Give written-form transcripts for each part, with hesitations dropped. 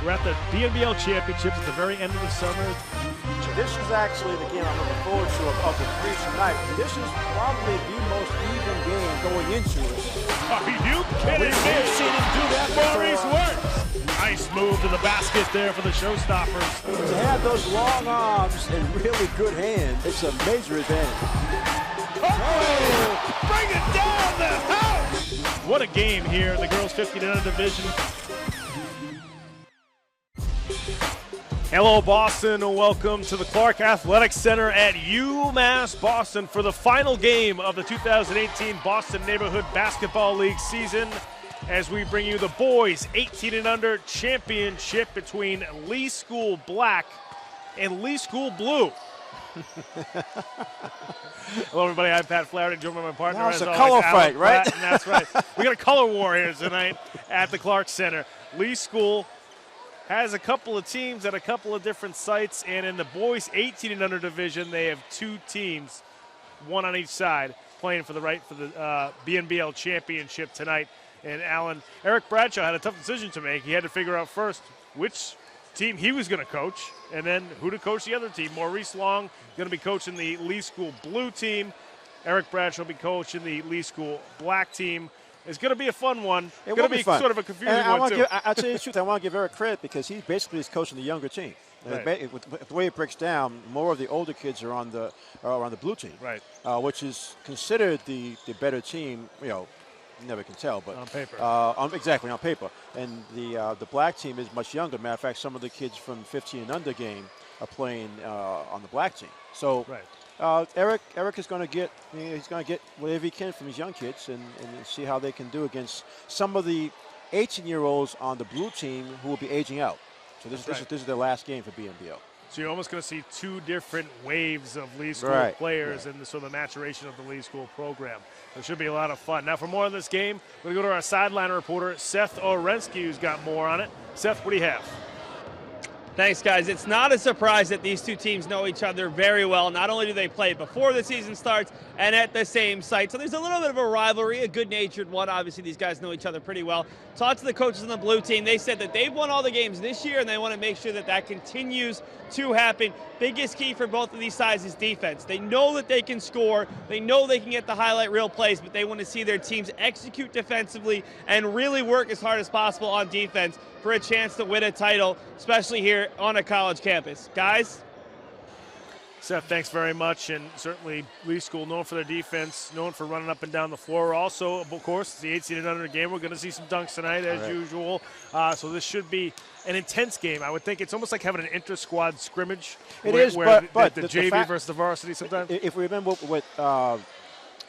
We're at the BNBL Championships at the very end of the summer. This is actually the game I'm looking forward to of the three tonight. This is probably the most even game going into it. Are you kidding me? We've seen him do that Maurice before. Works. Nice move to the basket there for the showstoppers. To have those long arms and really good hands, it's a major advantage. Oh, bring it down the house! What a game here in the girls 15 and under division. Hello, Boston, and welcome to the Clark Athletic Center at UMass Boston for the final game of the 2018 Boston Neighborhood Basketball League season as we bring you the boys 18 and under championship between Lee School Black and Lee School Blue. Hello, everybody. I'm Pat Flaherty, joined by my partner. Now it's as a always, color Alan fight, right? Platt, and that's right. We got a color war here tonight at the Clark Center. Lee School has a couple of teams at a couple of different sites, and in the boys 18 and under division, they have two teams, one on each side, playing for the BNBL championship tonight. And Alan, Eric Bradshaw had a tough decision to make. He had to figure out first which team he was going to coach, and then who to coach the other team. Maurice Long going to be coaching the Lee School Blue team. Eric Bradshaw will be coaching the Lee School Black team. It's going to be a fun one. It's going to be sort of a confusing one, too. I'll tell you the truth. I want to give Eric credit because he basically is coaching the younger team. Right. With the way it breaks down, more of the older kids are on the blue team, right? Which is considered the better team. You know, you never can tell, but on paper, exactly on paper. And the black team is much younger. Matter of fact, some of the kids from 15 and under game are playing on the black team. So. Right. Eric is going to get whatever he can from his young kids and see how they can do against some of the 18-year-olds on the blue team who will be aging out. So this is their last game for BNBL. So you're almost going to see two different waves of Lee School players and the maturation of the Lee School program. It should be a lot of fun. Now, for more on this game, we're going to go to our sideline reporter, Seth Orensky, who's got more on it. Seth, what do you have? Thanks, guys. It's not a surprise that these two teams know each other very well. Not only do they play before the season starts and at the same site, so there's a little bit of a rivalry, a good-natured one. Obviously, these guys know each other pretty well. Talked to the coaches on the blue team. They said that they've won all the games this year, and they want to make sure that that continues to happen. Biggest key for both of these sides is defense. They know that they can score. They know they can get the highlight reel plays, but they want to see their teams execute defensively and really work as hard as possible on defense for a chance to win a title, especially here on a college campus. Guys? Seth, thanks very much, and certainly Lee School known for their defense, known for running up and down the floor. Also, of course, it's the 18 and under game. We're going to see some dunks tonight, as usual. So this should be an intense game. I would think it's almost like having an inter-squad scrimmage. It is, but the JV versus the varsity sometimes. If we remember what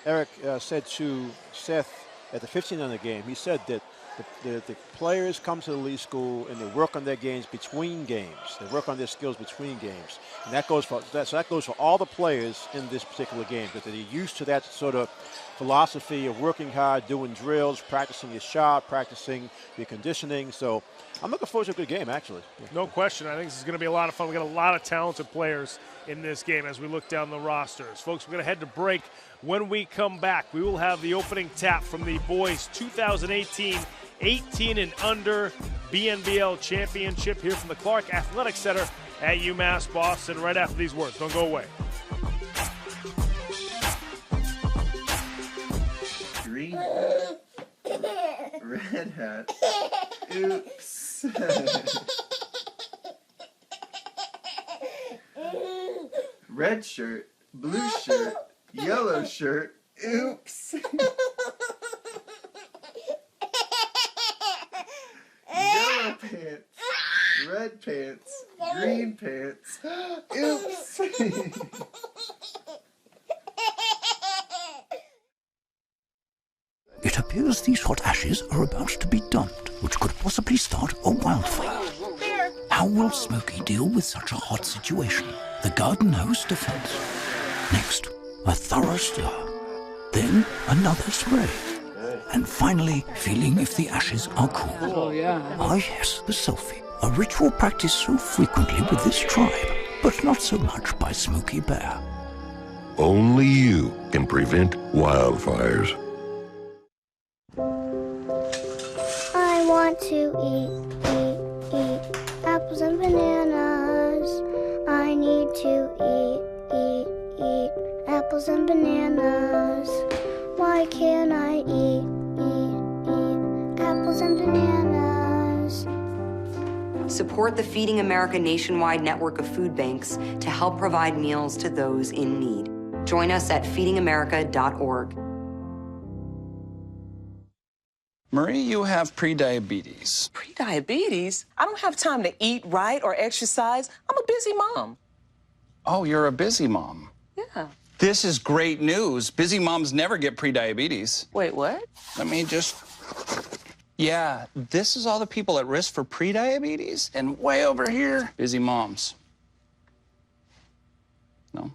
Eric said to Seth at the 15 under game, he said that the players come to the Lee School and they work on their games between games. They work on their skills between games, and that goes for all the players in this particular game, because they're used to that sort of philosophy of working hard, doing drills, practicing your shot, practicing your conditioning. So I'm looking forward to a good game, actually. No question. I think this is going to be a lot of fun. We got a lot of talented players in this game as we look down the rosters. Folks, we're going to head to break. When we come back, we will have the opening tap from the boys 2018 18 and under BNBL championship here from the Clark Athletic Center at UMass Boston right after these words. Don't go away. Green hat, red hat, oops. Red shirt, blue shirt, yellow shirt, oops. Yellow pants, red pants, green pants, oops. It appears these hot ashes are about to be dumped, which could possibly start a wildfire. How will Smokey deal with such a hot situation? The garden hose defense. Next, a thorough stir. Then another spray. And finally, feeling if the ashes are cool. Oh, yeah. Ah, yes, the selfie. A ritual practiced so frequently with this tribe, but not so much by Smokey Bear. Only you can prevent wildfires. I want to eat. apples and bananas. I need to eat apples and bananas. Why can't I eat apples and bananas? Support the Feeding America nationwide network of food banks to help provide meals to those in need. Join us at feedingamerica.org. Marie, you have prediabetes. Prediabetes? I don't have time to eat right or exercise. I'm a busy mom. Oh, you're a busy mom. Yeah. This is great news. Busy moms never get prediabetes. Wait, what? Let me just... Yeah, this is all the people at risk for prediabetes, and way over here, busy moms. No?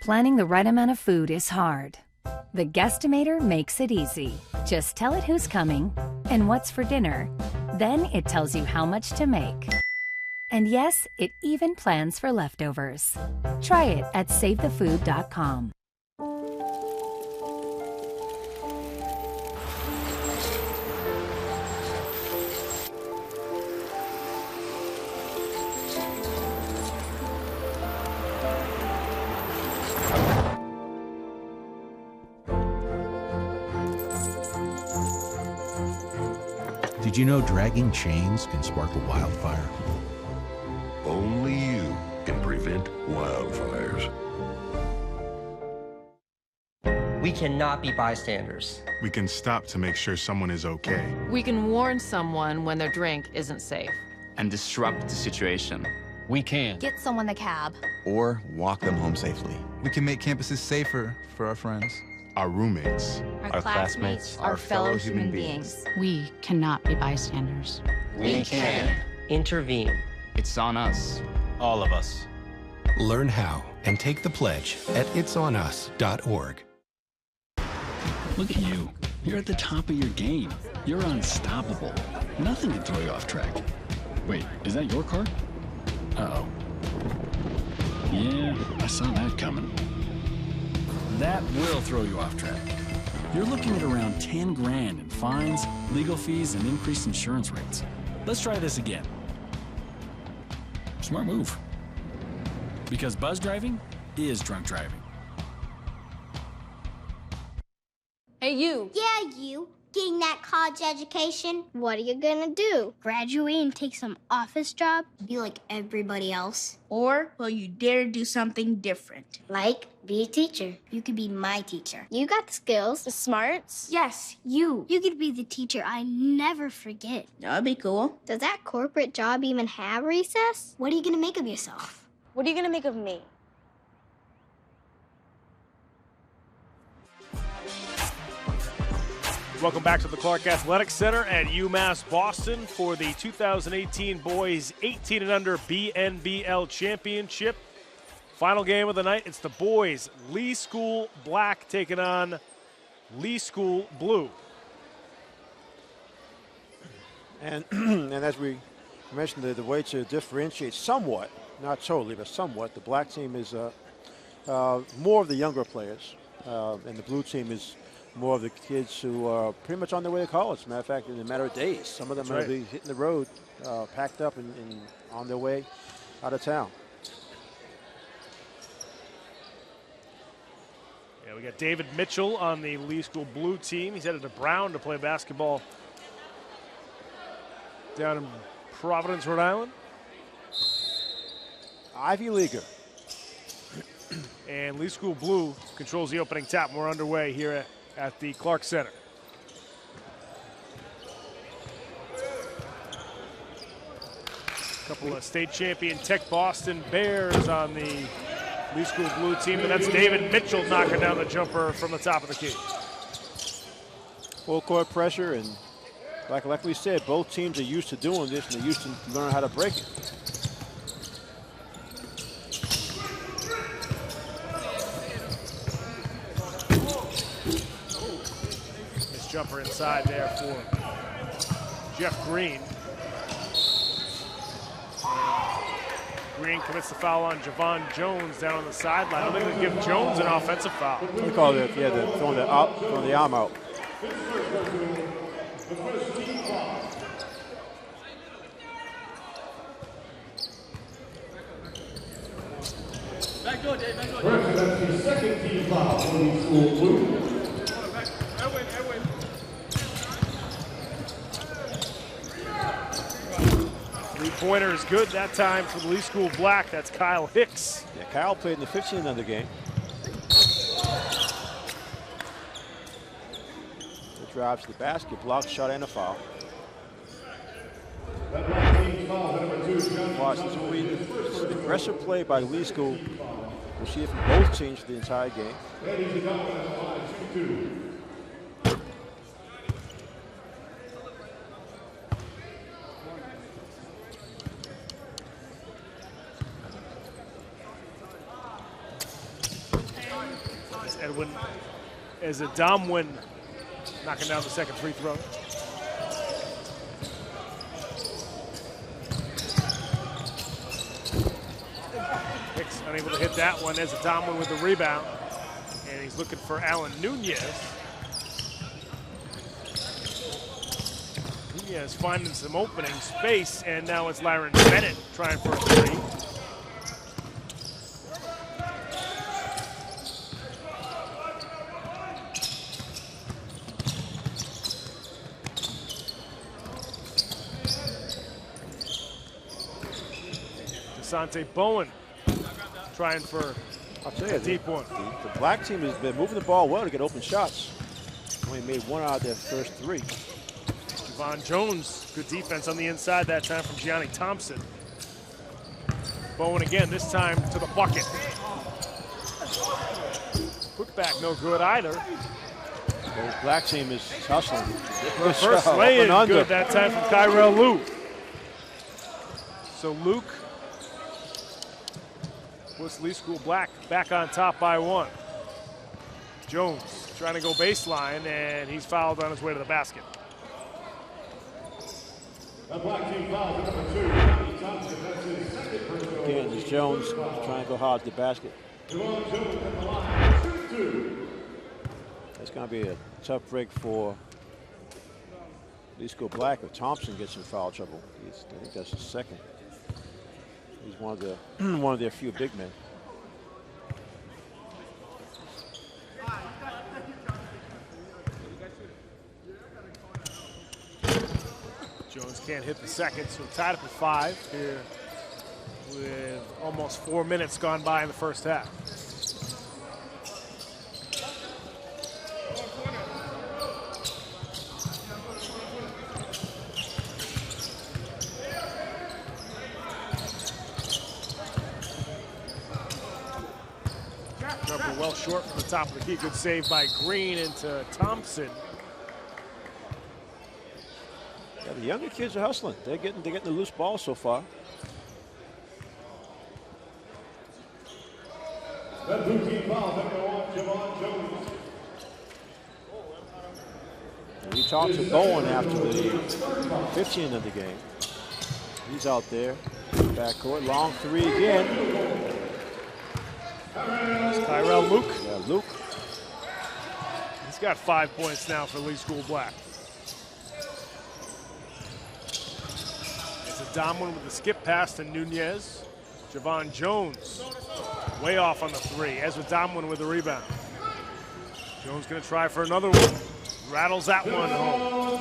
Planning the right amount of food is hard. The Guestimator makes it easy. Just tell it who's coming and what's for dinner. Then it tells you how much to make. And yes, it even plans for leftovers. Try it at SaveTheFood.com. Did you know dragging chains can spark a wildfire? Only you can prevent wildfires. We cannot be bystanders. We can stop to make sure someone is okay. We can warn someone when their drink isn't safe. And disrupt the situation. We can. Get someone the cab. Or walk them home safely. We can make campuses safer for our friends. Our roommates. Our classmates. Our fellow human beings. We cannot be bystanders. We can. Intervene. It's on us. All of us. Learn how and take the pledge at itsonus.org. Look at you. You're at the top of your game. You're unstoppable. Nothing can throw you off track. Wait, is that your car? Uh-oh. Yeah, I saw that coming. That will throw you off track. You're looking at around 10 grand in fines, legal fees, and increased insurance rates. Let's try this again. Smart move. Because buzz driving is drunk driving. Hey, you. Yeah, you. Getting that college education, what are you gonna do? Graduate and take some office job? Be like everybody else? Or will you dare do something different? Like, be a teacher. You could be my teacher. You got the skills. The smarts. Yes, you. You could be the teacher I never forget. That'd be cool. Does that corporate job even have recess? What are you gonna make of yourself? What are you gonna make of me? Welcome back to the Clark Athletic Center at UMass Boston for the 2018 Boys 18 and Under BNBL Championship. Final game of the night, it's the boys Lee School Black taking on Lee School Blue. And as we mentioned, the way to differentiate somewhat, not totally, but somewhat, the black team is more of the younger players, and the blue team is more of the kids who are pretty much on their way to college. As a matter of fact, in a matter of days, some of them will be hitting the road, packed up and on their way out of town. Yeah, we got David Mitchell on the Lee School Blue team. He's headed to Brown to play basketball down in Providence, Rhode Island. Ivy Leaguer. And Lee School Blue controls the opening tap. We're underway here at the Clark Center. A couple of state champion Tech Boston Bears on the Lee School Blue team, and that's David Mitchell knocking down the jumper from the top of the key. Full court pressure, and like we said, both teams are used to doing this, and they're used to learn how to break it. jumper inside there for Jeff Green. Green commits the foul on Javon Jones down on the sideline. I don't think they give Jones an offensive foul. They call it, yeah, they're throwing the arm out. Back door, Dave, back door. That's the second team foul for the school blue. Three-pointer is good that time for the Lee School Black. That's Kyle Hicks. Yeah, Kyle played in the 15 under game. He drives to the basket, block, shot, and a foul. Watch this will be aggressive play by Lee School. We'll see if both teams for the entire game. Edwin as Adamwin knocking down the second free throw. Hicks unable to hit that one as Adamwin with the rebound. And he's looking for Alan Nunez. Nunez finding some opening space, and now it's Lyron Bennett trying for a three. Asante Bowen trying for a deep one. The black team has been moving the ball well to get open shots. Only made one out of their first three. Javon Jones, good defense on the inside that time from Gianni Thompson. Bowen again, this time to the bucket. Put back no good either. The black team is hustling. Reverse lay-in good that time from Kyrell Luke. So Luke puts Lee School Black back on top by one. Jones trying to go baseline, and he's fouled on his way to the basket. The black team foul number 2. Again, this Jones trying to go hard to the basket. That's going to be a tough break for Lee School Black if Thompson gets in foul trouble. I think that's his second. He's one of their few big men. Jones can't hit the second, so tied up at 5 here with almost 4 minutes gone by in the first half. Jumper well short from the top of the key. Good save by Green into Thompson. Yeah, the younger kids are hustling. They're getting the loose ball so far. The blue team foul number 1, Javon Jones. We talked to Bowen after the 15 of the game. He's out there, backcourt, long three again. It's Kyrell Luke. Yeah, Luke. He's got 5 points now for Lee School Black. It's Adamwin with the skip pass to Nunez. Javon Jones way off on the three. Ezra Adamwin with the rebound. Jones going to try for another one. Rattles that one home.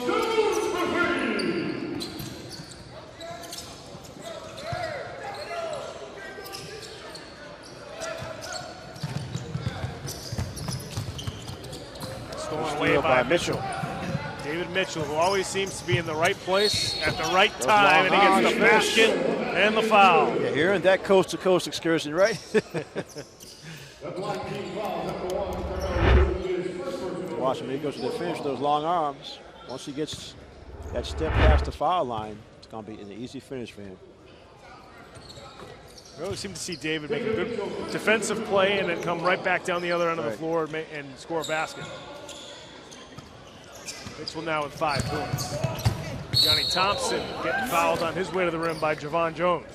Stolen away by Mitchell. David Mitchell, who always seems to be in the right place at the right time, and he gets the basket and the foul. Yeah, hearing that coast-to-coast excursion, right? Watch him, he goes to the finish with those long arms. Once he gets that step past the foul line, it's going to be an easy finish for him. We always seem to see David make a good defensive play and then come right back down the other end of the floor and score a basket. Mitchell now with 5 points. Johnny Thompson getting fouled on his way to the rim by Javon Jones.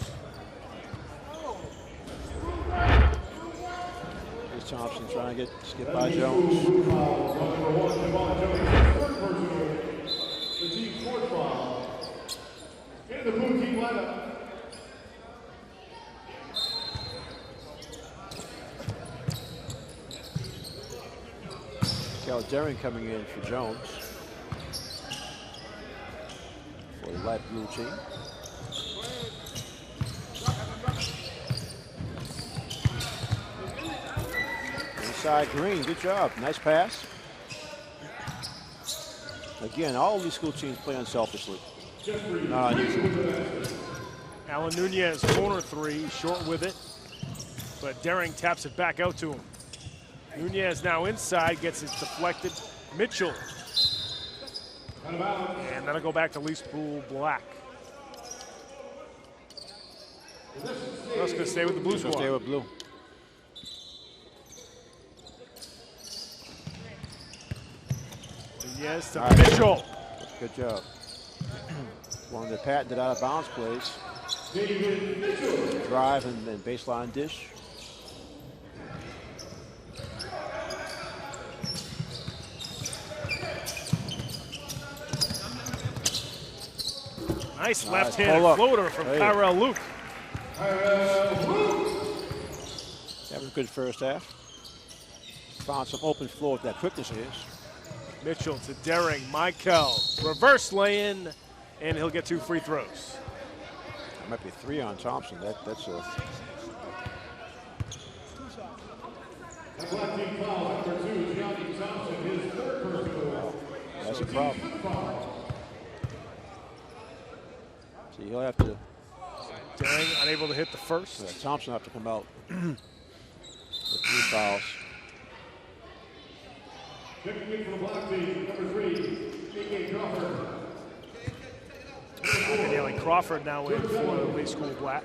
Here's Thompson trying to get by Jones. The team's fourth foul. In the blue team lineup. Cal Daring coming in for Jones for the light blue team. Inside Green, good job. Nice pass. Again, all of these school teams play unselfishly. Not unusual. Alan Nunez, corner 3, short with it, but Daring taps it back out to him. Nunez now inside, gets it deflected. Mitchell. And that'll go back to Lee School Black. That's going to stay with the blue squad. Stay with blue. Nunez to Mitchell. Good job. One of the patented out of bounds plays. Drive and then baseline dish. Nice left-handed floater from Tyrell Luke. Having a good first half. Found some open floor with that quickness is. Mitchell to Daring, Michael, reverse lay-in, and he'll get 2 free throws. That might be 3 on Thompson. That's a. That's a problem. So he'll have to. Daring unable to hit the first. Yeah, Thompson will have to come out with 3 fouls. Checking in for the Black team, number 3, A.K. Crawford. Danielle Crawford now in for Lee School Black.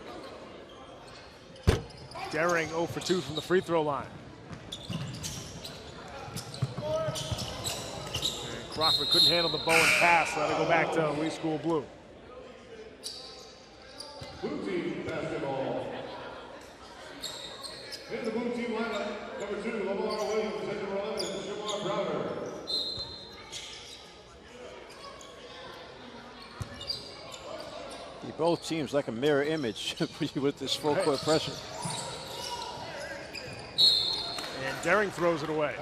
Daring 0 for 2 from the free throw line. And Crawford couldn't handle the Bowen pass, so that'll go back to Lee School Blue. Blue team basketball. In the blue team lineup, number 2, Lamar Williams, and number 11, Shamar Browder. Both teams like a mirror image with this full court pressure. And Daring throws it away.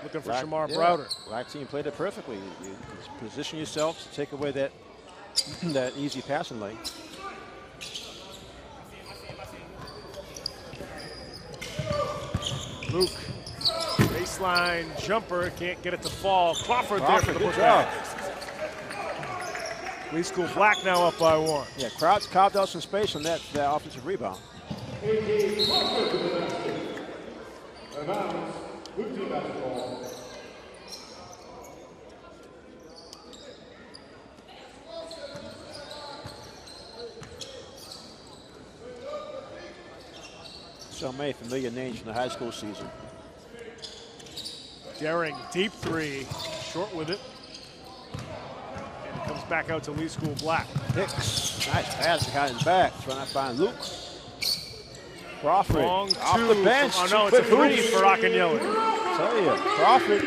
Looking for Shamar Browder. Black team played it perfectly. You position yourself to take away that that easy passing lane. Luke, baseline jumper, can't get it to fall. Crawford there for the putback. Lee School Black now up by 1. Yeah, Crowds carved out some space on that offensive rebound. A.K. Crawford to the basket. Advance, blue team basketball. So many familiar names from the high school season. Daring, deep 3, short with it. And it comes back out to Lee School Black. Hicks, nice pass behind his back, trying to find Luke. Crawford, Long off 2 the bench. From, oh no, it's a 3 for Akinyele. Tell you, Crawford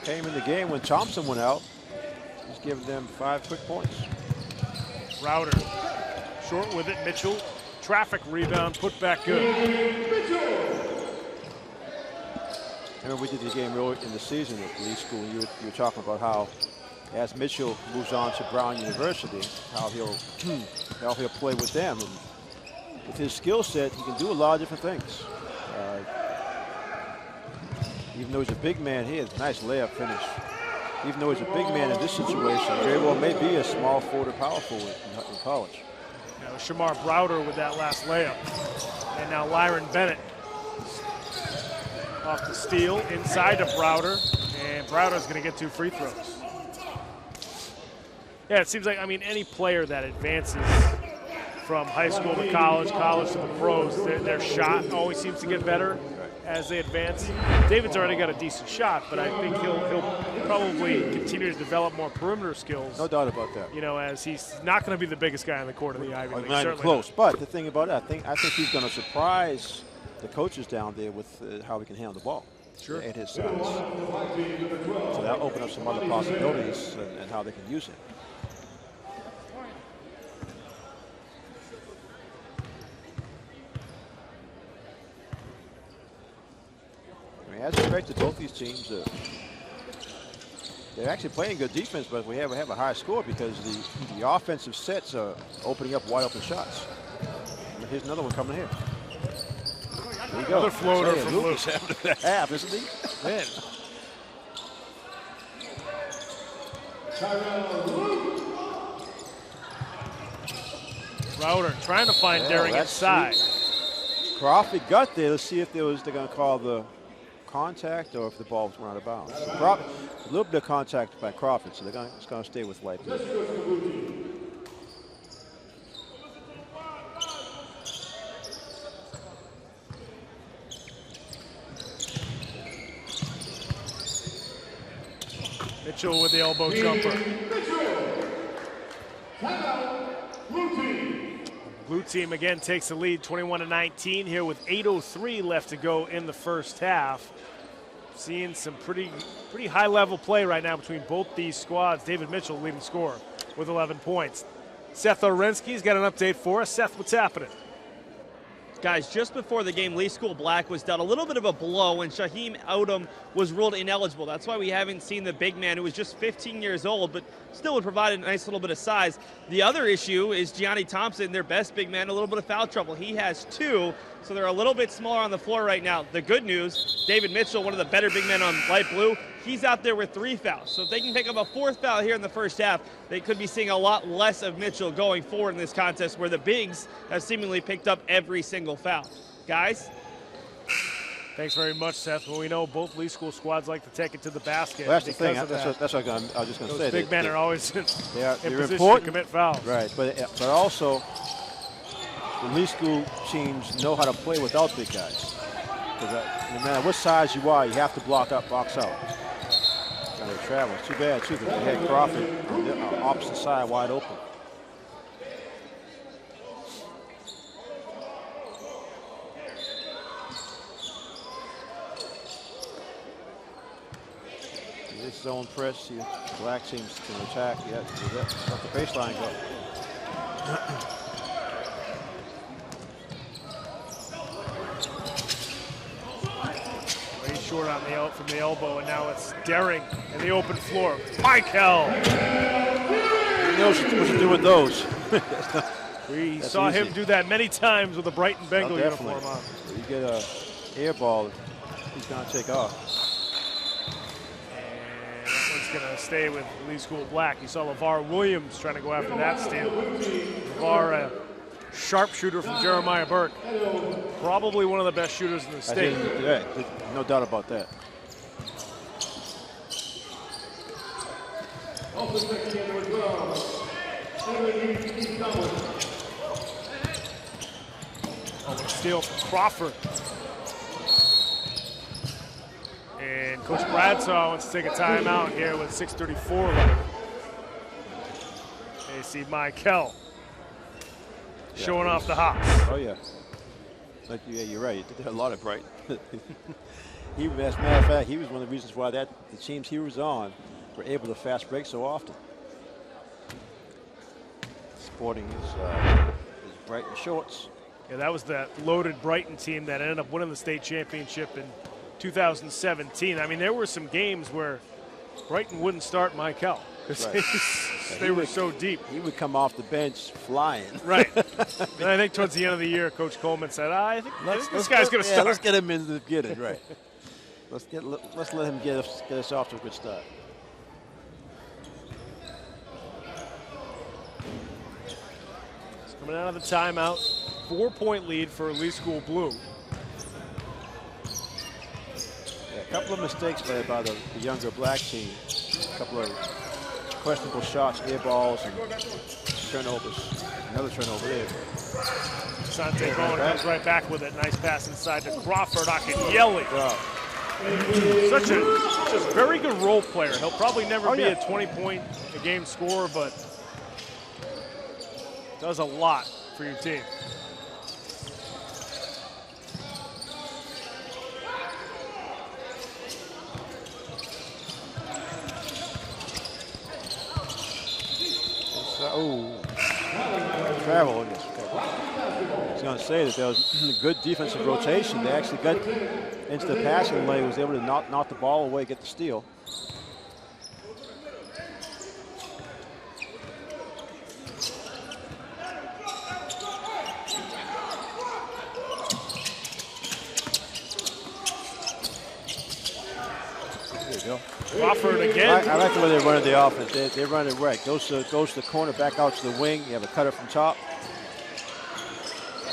came in the game when Thompson went out. He's giving them 5 quick points. Browder, short with it. Mitchell, traffic rebound, put back good. Remember we did the game earlier in the season at Lee School. You were talking about how, as Mitchell moves on to Brown University, how he'll play with them. And with his skill set, he can do a lot of different things. Even though he's a big man, he has a nice layup finish. Even though he's a big man in this situation, very well may be a small forward or power forward in college. Now Shamar Browder with that last layup. And now Lyron Bennett off the steal, inside to Browder, and Browder's going to get 2 free throws. Yeah, it seems like, I mean, any player that advances from high school to college, college to the pros, their shot always seems to get better. as they advance. David's already got a decent shot, but I think he'll probably continue to develop more perimeter skills. No doubt about that. You know, as he's not going to be the biggest guy in the court of the Ivy League. Not even Certainly close. not. But the thing about it, I think he's going to surprise the coaches down there with how he can handle the ball. Sure. At his size. So that'll open up some other possibilities and how they can use it. I mean, as expected, both these teams, they're actually playing good defense, but we have a high score because the offensive sets are opening up wide open shots. And here's another one coming here. There you go. Another floater from Lucas Luke. after the half, isn't he? Man. Router trying to find Daring inside. Crawford got there. Let's see if they're going to call the contact or if the ball was run out of bounds. A little bit of contact by Crawford, so it's going to stay with light blue. Mitchell with the elbow jumper. Blue team again takes the lead 21-19 here with 8:03 left to go in the first half. Seeing some pretty high level play right now between both these squads. David Mitchell leading scorer with 11 points. Seth Orensky's got an update for us. Seth, what's happening? Guys, just before the game, Lee School Black was dealt a little bit of a blow when Shaheem Odom was ruled ineligible. That's why we haven't seen the big man who was just 15 years old, but still would provide a nice little bit of size. The other issue is Gianni Thompson, their best big man, a little bit of foul trouble. He has 2, so they're a little bit smaller on the floor right now. The good news, David Mitchell, one of the better big men on light blue, he's out there with 3 fouls. So if they can pick up a 4th foul here in the first half, they could be seeing a lot less of Mitchell going forward in this contest where the bigs have seemingly picked up every single foul. Guys? Thanks very much, Seth. Well, we know both Lee School squads like to take it to the basket. Well, that's the thing. That's what I was just going to say. Those big men are always in they're position important to commit fouls. Right, but also the Lee School teams know how to play without big guys. No matter what size you are, you have to box out. And they travel. It's too bad, too, because they had Crawford on the opposite side wide open. This zone press, the black teams can attack. Yeah, let the baseline go. Way short on from the elbow, and now it's Daring in the open floor. Michael! He knows what to do with those. We saw him do that many times with a Brighton Bengal uniform on. You get a air ball, he's going to take off. Going to stay with Lee School Black. You saw LeVar Williams trying to go after that steal. LeVar, a sharpshooter from Jeremiah Burke. Probably one of the best shooters in the state. Yeah, no doubt about that. Steal from Crawford. And Coach Bradshaw wants to take a timeout here with 6:34 left. They see Michael showing off the hops. Oh, yeah. Yeah, you're right. He did a lot of Brighton. As a matter of fact, he was one of the reasons why the teams he was on were able to fast break so often. Sporting his Brighton shorts. Yeah, that was that loaded Brighton team that ended up winning the state championship in 2017. I mean, there were some games where Brighton wouldn't start Michael because they were so deep. He would come off the bench flying. Right. And I think towards the end of the year, Coach Coleman said, I think this guy's going to start. Let's get him in to get it, right. Let's let him get us off to a good start. It's coming out of the timeout. 4-point lead for Lee School Blue. A couple of mistakes by the younger black team. A couple of questionable shots, air balls, and turnovers. Another turnover there. Sante Bowen comes right back with it. Nice pass inside to Crawford. Akinyele. Such a very good role player. He'll probably never be a 20-point-a-game scorer, but does a lot for your team. Travel. I was going to say that there was good defensive rotation. They actually got into the passing lane, was able to knock the ball away, get the steal. There you go. Crawford again. I like the way they're running the offense. They run it right. Goes to the corner, back out to the wing. You have a cutter from top.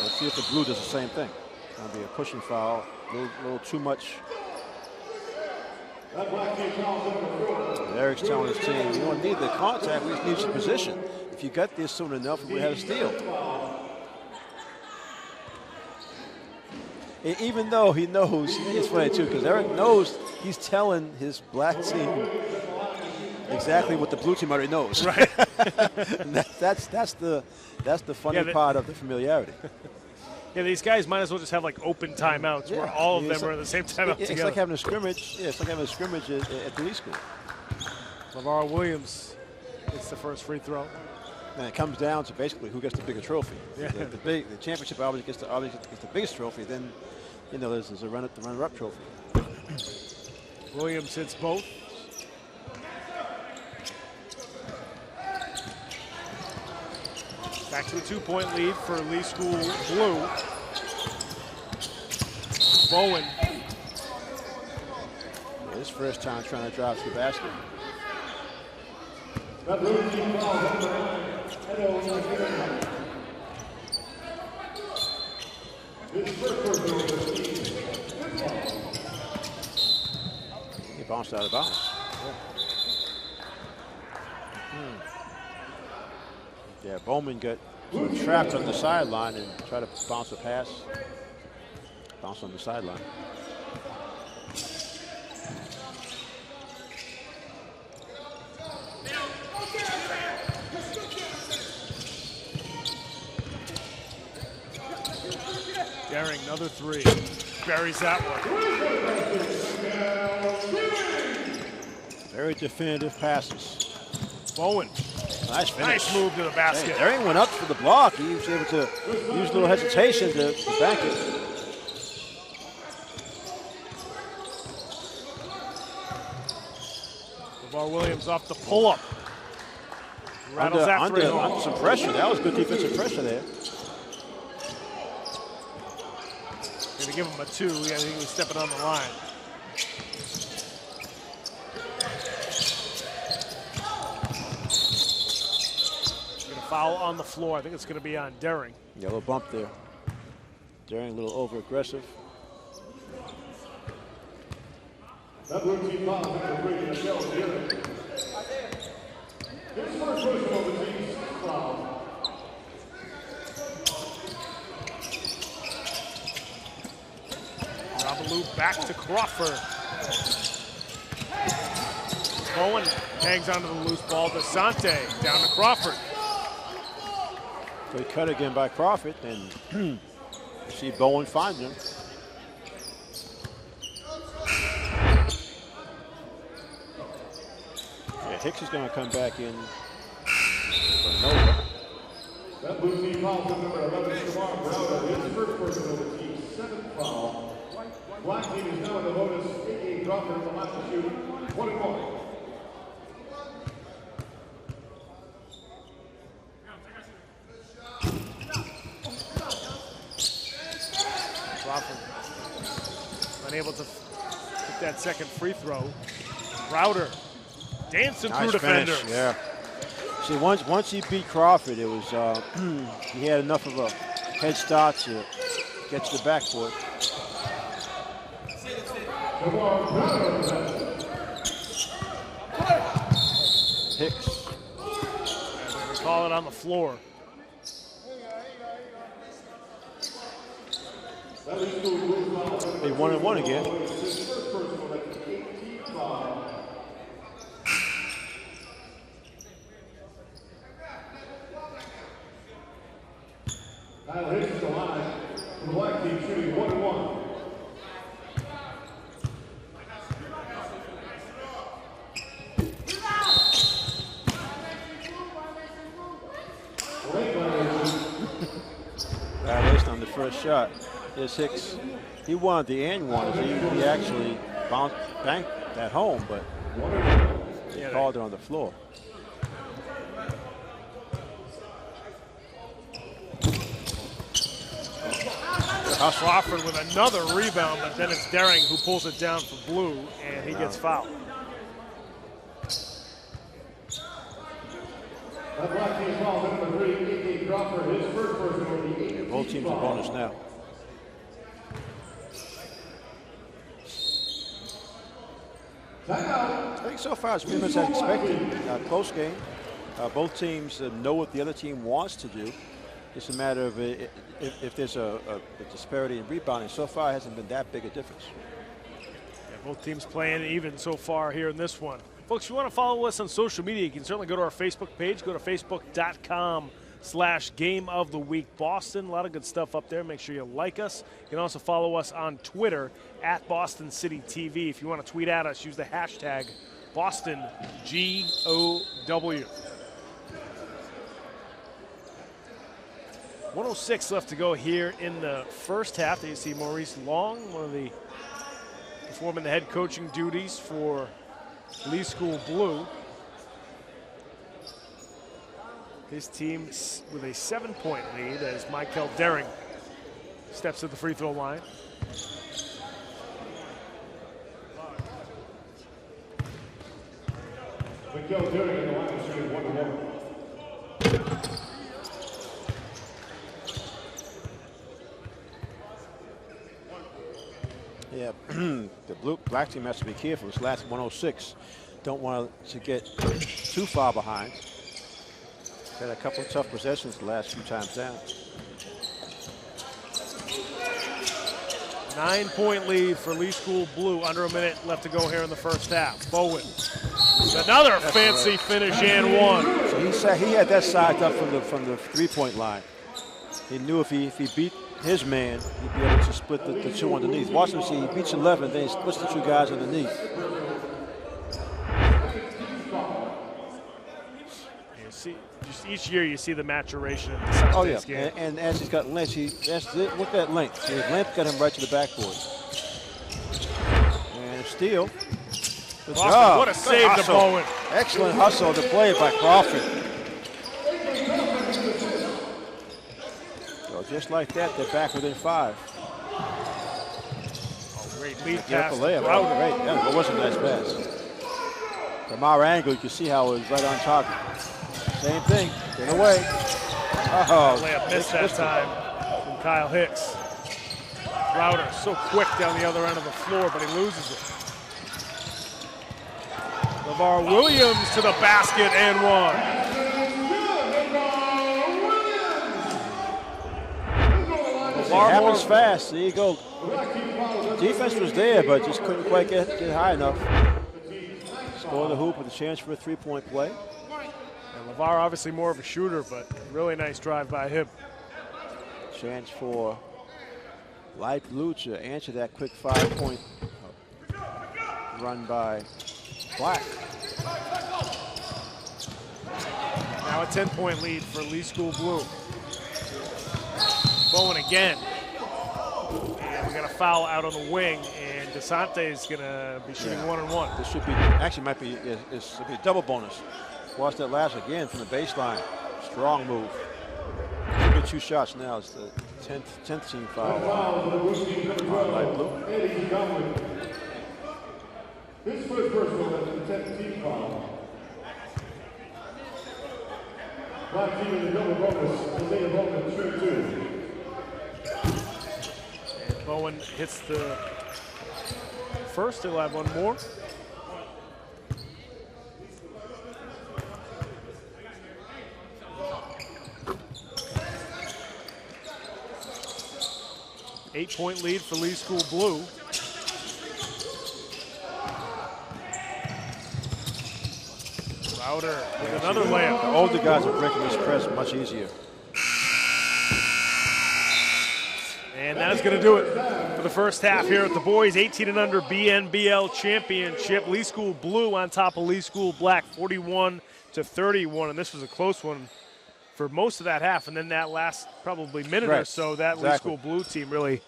Let's see if the blue does the same thing. It's going to be a pushing foul. A little too much. And Eric's telling his team, you don't need the contact, we just need your position. If you got this soon enough, we had a steal. Even though he knows, it's funny too, because Eric knows he's telling his black team exactly what the blue team already knows. Right. that's the funny part of the familiarity. Yeah, these guys might as well just have like open timeouts where all of them are at the same timeout together. It's like having a scrimmage. Yeah, it's like having a scrimmage at the Lee School. LeVar Williams gets the first free throw. And it comes down to basically who gets the bigger trophy. Yeah. The championship always gets the biggest trophy. Then, there's a runner-up trophy. Williams hits both. Back to a 2-point lead for Lee School Blue. Bowen. His first time trying to drive to the basket. He bounced out of bounds. Yeah, Bowman got sort of trapped on the sideline and tried to bounce a pass. Bounce on the sideline. Daring, another three. Buries that one. Very definitive passes. Bowen. Nice finish. Nice move to the basket. Hey, Daring went up for the block. He was able to use a little hesitation to bank it. LeVar Williams off the pull-up. Rattles that three. Under some pressure. That was good defensive pressure there. Gonna give him a 2. I think he was stepping on the line. Foul on the floor. I think it's going to be on Daring. Yeah, a little bump there. Daring a little over-aggressive. That blue team foul for Brady Michelle Daring. His first personal of the team's foul. Rabaloo back to Crawford. Bowen hangs onto the loose ball. DeSante down to Crawford. Good cut again by Crawford, and you see Bowen find him. Yeah, Hicks is going to come back in for Nova. That blue team foul for number 11, Shamar Browder. His first personal of the team's 7th foul. Black team is now in the bonus. 88 Crawford from last to shoot. 1-1. Crawford unable to get that second free throw. Browder dancing through defenders. Yeah. See, once he beat Crawford, it was he had enough of a head start to get to the backcourt. Hicks. And they call it on the floor. Be 1-1 again. Kyle Hicks is the line. The black team shooting 1-1. Violation on the first shot. Here's Hicks. He wanted the and one. He actually banked that home, but he called it on the floor. Crawford with another rebound, but then it's Daring who pulls it down for Blue, and he gets fouled. That black team foul number 3, A.K. Crawford, his first personal, the 18th Both teams are bonus now. I think so far it's pretty much as expected. Close game. Both teams know what the other team wants to do. It's a matter of if there's a disparity in rebounding. So far, it hasn't been that big a difference. Yeah, both teams playing even so far here in this one. Folks, if you want to follow us on social media, you can certainly go to our Facebook page. Go to facebook.com/Game of the Week Boston. A lot of good stuff up there. Make sure you like us. You can also follow us on Twitter at Boston City TV. If you want to tweet at us, use the hashtag BostonGOW. 1:06 left to go here in the first half. There you see Maurice Long, one of the performing the head coaching duties for Lee School Blue. His team with a 7-point lead as Michael Daring steps to the free throw line. Michael Daring in the line is shooting 1-1. Yeah, the black team has to be careful. This last 106, don't want to get too far behind. Had a couple of tough possessions the last few times down. 9-point lead for Lee School Blue. Under a minute left to go here in the first half. Bowen, another fancy finish and one. So he had that sized up from the 3-point line. He knew if he beat his man, he'd be able to split the two underneath. Watch him see, he beats 11, then he splits the two guys underneath. You see, just each year you see the maturation in the game. And as he's got length, look at length. His length got him right to the backboard. And steal. Good job. What a save to Bowen. Excellent hustle to play by Crawford. Just like that, they're back within 5. Great lead pass. Great. Yeah, that wasn't a nice pass. From our angle, you can see how it was right on target. Same thing. Get away. Layup missed that time from Kyle Hicks. Crowder so quick down the other end of the floor, but he loses it. LeVar Williams to the basket and one. It happens fast. There you go. Defense was there, but just couldn't quite get high enough. Score the hoop with a chance for a 3-point play. And LeVar obviously more of a shooter, but really nice drive by him. Chance for Light Blue to answer that quick 5-point run by Black. Now a 10-point lead for Lee School Blue. Bowen again. And we got a foul out on the wing, and DeSante is going to be shooting 1-1. This should be, might be a double bonus. Watch that last again from the baseline. Strong move. Should get 2 shots now. It's the 10th team foul on Light Blue. His first personal, that's the 10th team foul. Black team in the double bonus, Isaiah Bowman, 2-2. And Bowen hits the first. He'll have one more. 8-point lead for Lee School Blue. Louder with another layup. The older guys are breaking this press much easier. And that's going to do it for the first half here at the boys 18 and under BNBL championship. Lee School Blue on top of Lee School Black, 41-31, and this was a close one for most of that half. And then that last probably minute or so, that Lee School Blue team really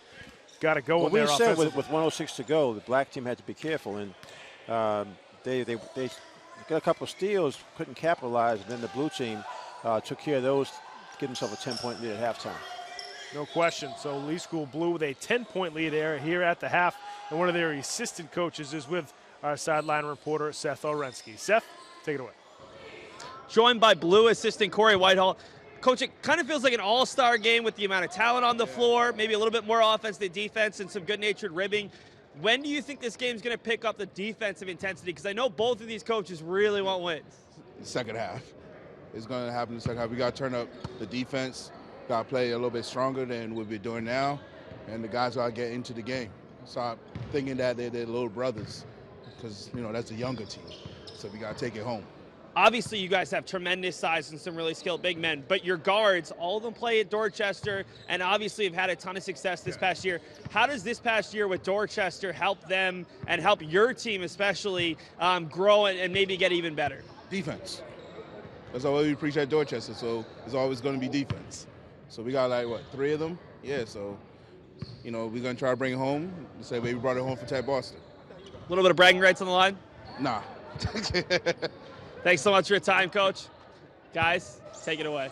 got it going there offensively. We said with 106 to go, the black team had to be careful, and they got a couple of steals, couldn't capitalize, and then the blue team took care of those, give themselves a 10-point lead at halftime. No question. So Lee School Blue with a 10-point lead here at the half, and one of their assistant coaches is with our sideline reporter, Seth Orensky. Seth, take it away. Joined by Blue assistant Corey Whitehall. Coach, it kind of feels like an all-star game with the amount of talent on the floor, maybe a little bit more offense than defense and some good-natured ribbing. When do you think this game's going to pick up the defensive intensity? Because I know both of these coaches really want wins. The second half. It's going to happen in the second half. We got to turn up the defense. Got to play a little bit stronger than what we're doing now, and the guys got to get into the game. Stop thinking that they're their little brothers, because that's a younger team. So we got to take it home. Obviously, you guys have tremendous size and some really skilled big men, but your guards, all of them play at Dorchester, and obviously have had a ton of success this past year. How does this past year with Dorchester help them and help your team especially grow and maybe get even better? Defense. That's all we preach at Dorchester, so it's always going to be defense. So we got, 3 of them? Yeah, so, we're going to try to bring it home. The same way we brought it home for Tech Boston. A little bit of bragging rights on the line? Nah. Thanks so much for your time, Coach. Guys, take it away.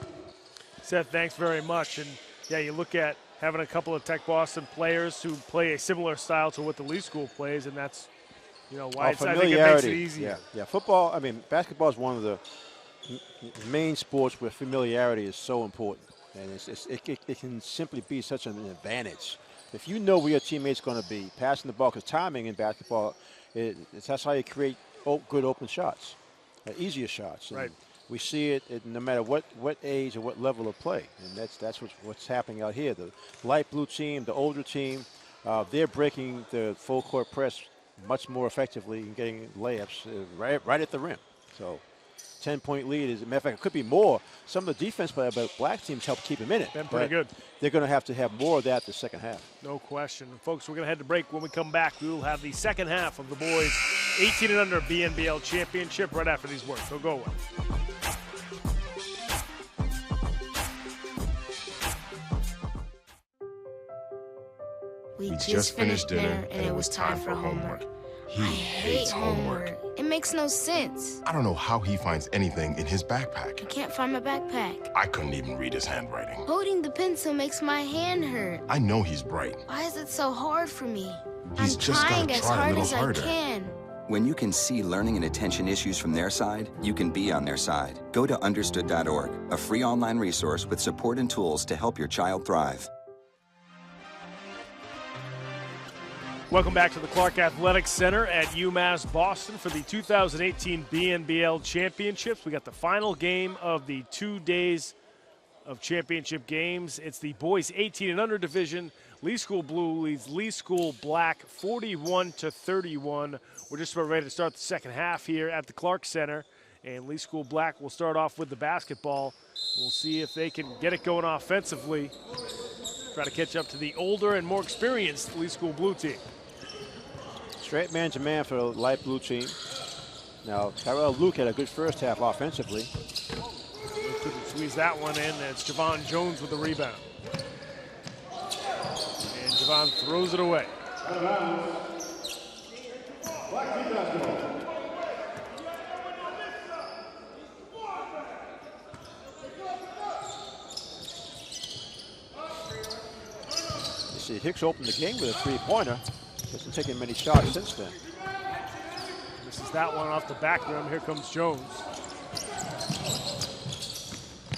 Seth, thanks very much. And, yeah, you look at having a couple of Tech Boston players who play a similar style to what the Lee School plays, and that's, why I think it makes it easy. Yeah, football, basketball is one of the main sports where familiarity is so important. And it can simply be such an advantage. If you know where your teammate's going to be, passing the ball, because timing in basketball, that's how you create good open shots, easier shots. And right. We see it no matter what age or what level of play, and that's what's happening out here. The light blue team, the older team, they're breaking the full court press much more effectively and getting layups right at the rim. So 10-point lead. As a matter of fact, it could be more. Some of the defense play, but black teams help keep them in it. Been pretty good. They're going to have more of that the second half. No question. Folks, we're going to head to break. When we come back, we will have the second half of the boys 18 and under BNBL championship right after these words. So go well. We just finished dinner and it was time for homework. I hate homework. It makes no sense. I don't know how he finds anything in his backpack. I can't find my backpack. I couldn't even read his handwriting. Holding the pencil makes my hand hurt. I know he's bright. Why is it so hard for me? He's I'm just trying gotta as try a hard little as harder. I can. When you can see learning and attention issues from their side, you can be on their side. Go to understood.org, a free online resource with support and tools to help your child thrive. Welcome back to the Clark Athletics Center at UMass Boston for the 2018 BNBL Championships. We got the final game of the 2 days of championship games. It's the boys 18 and under division. Lee School Blue leads Lee School Black 41-31. We're just about ready to start the second half here at the Clark Center. And Lee School Black will start off with the basketball. We'll see if they can get it going offensively. Try to catch up to the older and more experienced Lee School Blue team. Straight man-to-man for the light blue team. Now, Tyrell Luke had a good first half offensively. Couldn't squeeze that one in. It's Javon Jones with the rebound. And Javon throws it away. You see, Hicks opened the game with a three-pointer. Hasn't taken many shots since then. Misses that one off the back rim. Here comes Jones.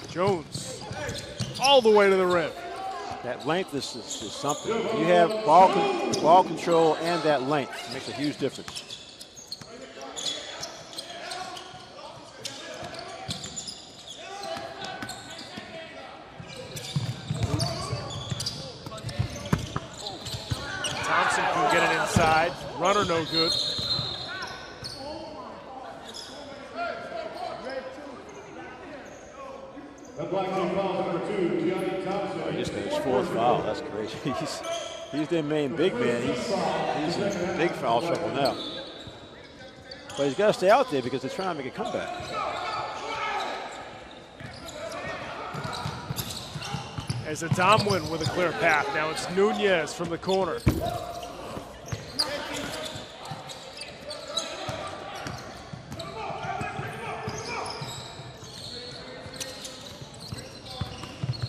Jones all the way to the rim. That length is something. You have ball control and that length. It makes a huge difference. Thompson can get it inside. Runner no good. The black team fouls number 2, Gianni Thompson. He just got his 4th foul. That's crazy. He's their main big man. He's in big foul trouble now. But he's got to stay out there because they're trying to make a comeback. As Adamwin with a clear path. Now it's Nunez from the corner.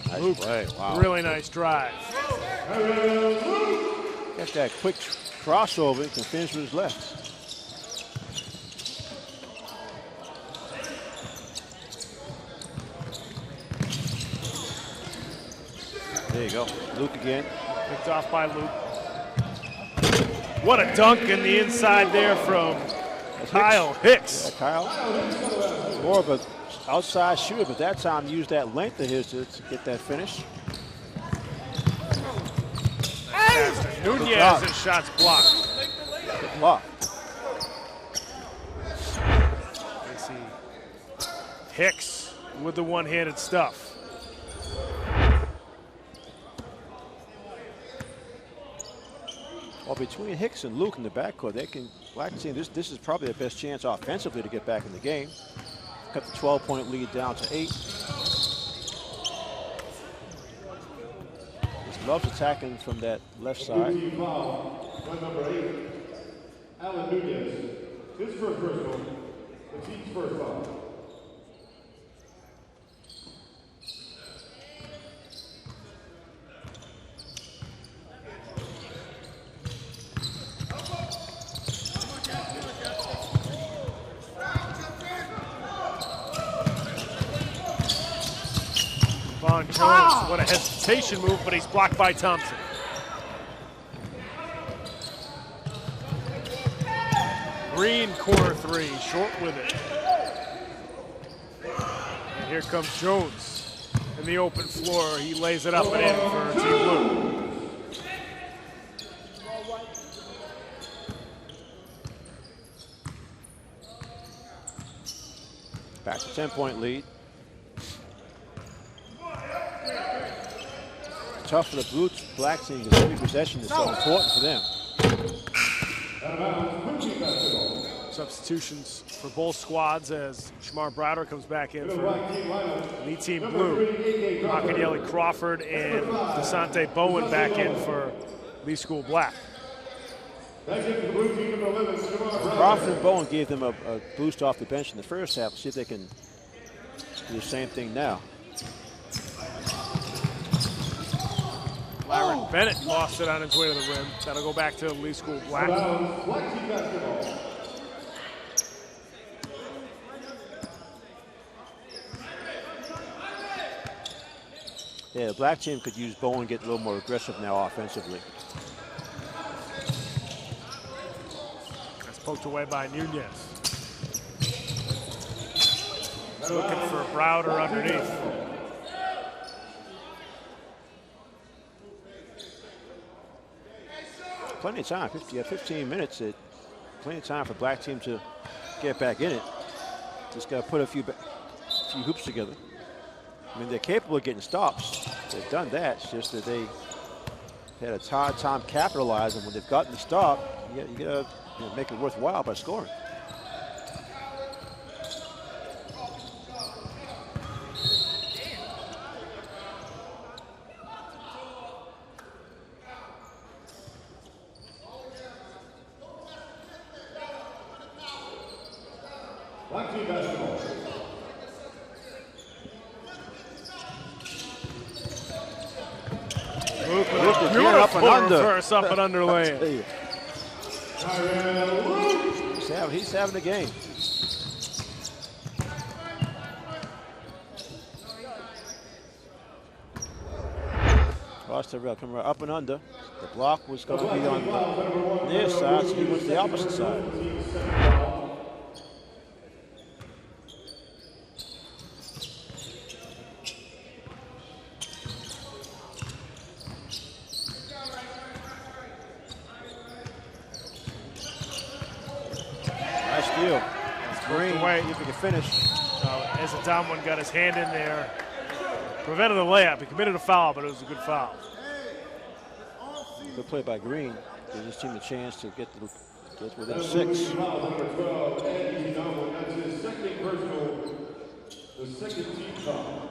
Nice play. Wow. Really nice drive. Got that quick crossover. He can finish with his left. There you go. Luke again. Picked off by Luke. What a dunk in the inside there from Kyle Hicks. Yeah, Kyle. More of an outside shooter, but that time used that length of his to get that finish. Nunez, his shot's blocked. Good block. Let's see. Hicks with the one-handed stuff. Well, between Hicks and Luke in the backcourt, they can. Black team. This is probably their best chance offensively to get back in the game. Cut the 12-point lead down to 8. He loves attacking from that left side. Number 8, Alan Nunez. His first personal, the team's first foul. Von Jones, what a hesitation move, but he's blocked by Thompson. Green, corner 3, short with it. And here comes Jones in the open floor. He lays it up and in for Team Blue. Back to 10-point lead. Tough for the black team because every possession is so important for them. Substitutions for both squads as Shamar Browder comes back in for the Team Blue. Machiavelli Crawford and DeSante Bowen back in for Lee School Black. Crawford and Bowen gave them a boost off the bench in the first half. See if they can do the same thing now. Byron Bennett lost it on his way to the rim. That'll go back to Lee School Black. Yeah, the black team could use Bowen, get a little more aggressive now offensively. That's poked away by Nunez. Looking for Browder underneath. Plenty of time. 15 minutes. Plenty of time for black team to get back in it. Just got to put a few hoops together. I mean, they're capable of getting stops. They've done that. It's just that they had a hard time capitalizing. When they've gotten the stop, you got to make it worthwhile by scoring. Black team basketball. Beautiful up and under. Reverse up and under lane. He's having a game. Cross the rail, come right up and under. The block was going to be on the near side, so he went to the opposite side. steal. Green, away. see if he can finish. As Adamwan got his hand in there, prevented the layup. He committed a foul, but it was a good foul. Good play by Green. Gives his team a chance to get within 6. Number 12, Andy Donald. That's his second personal, the second team foul.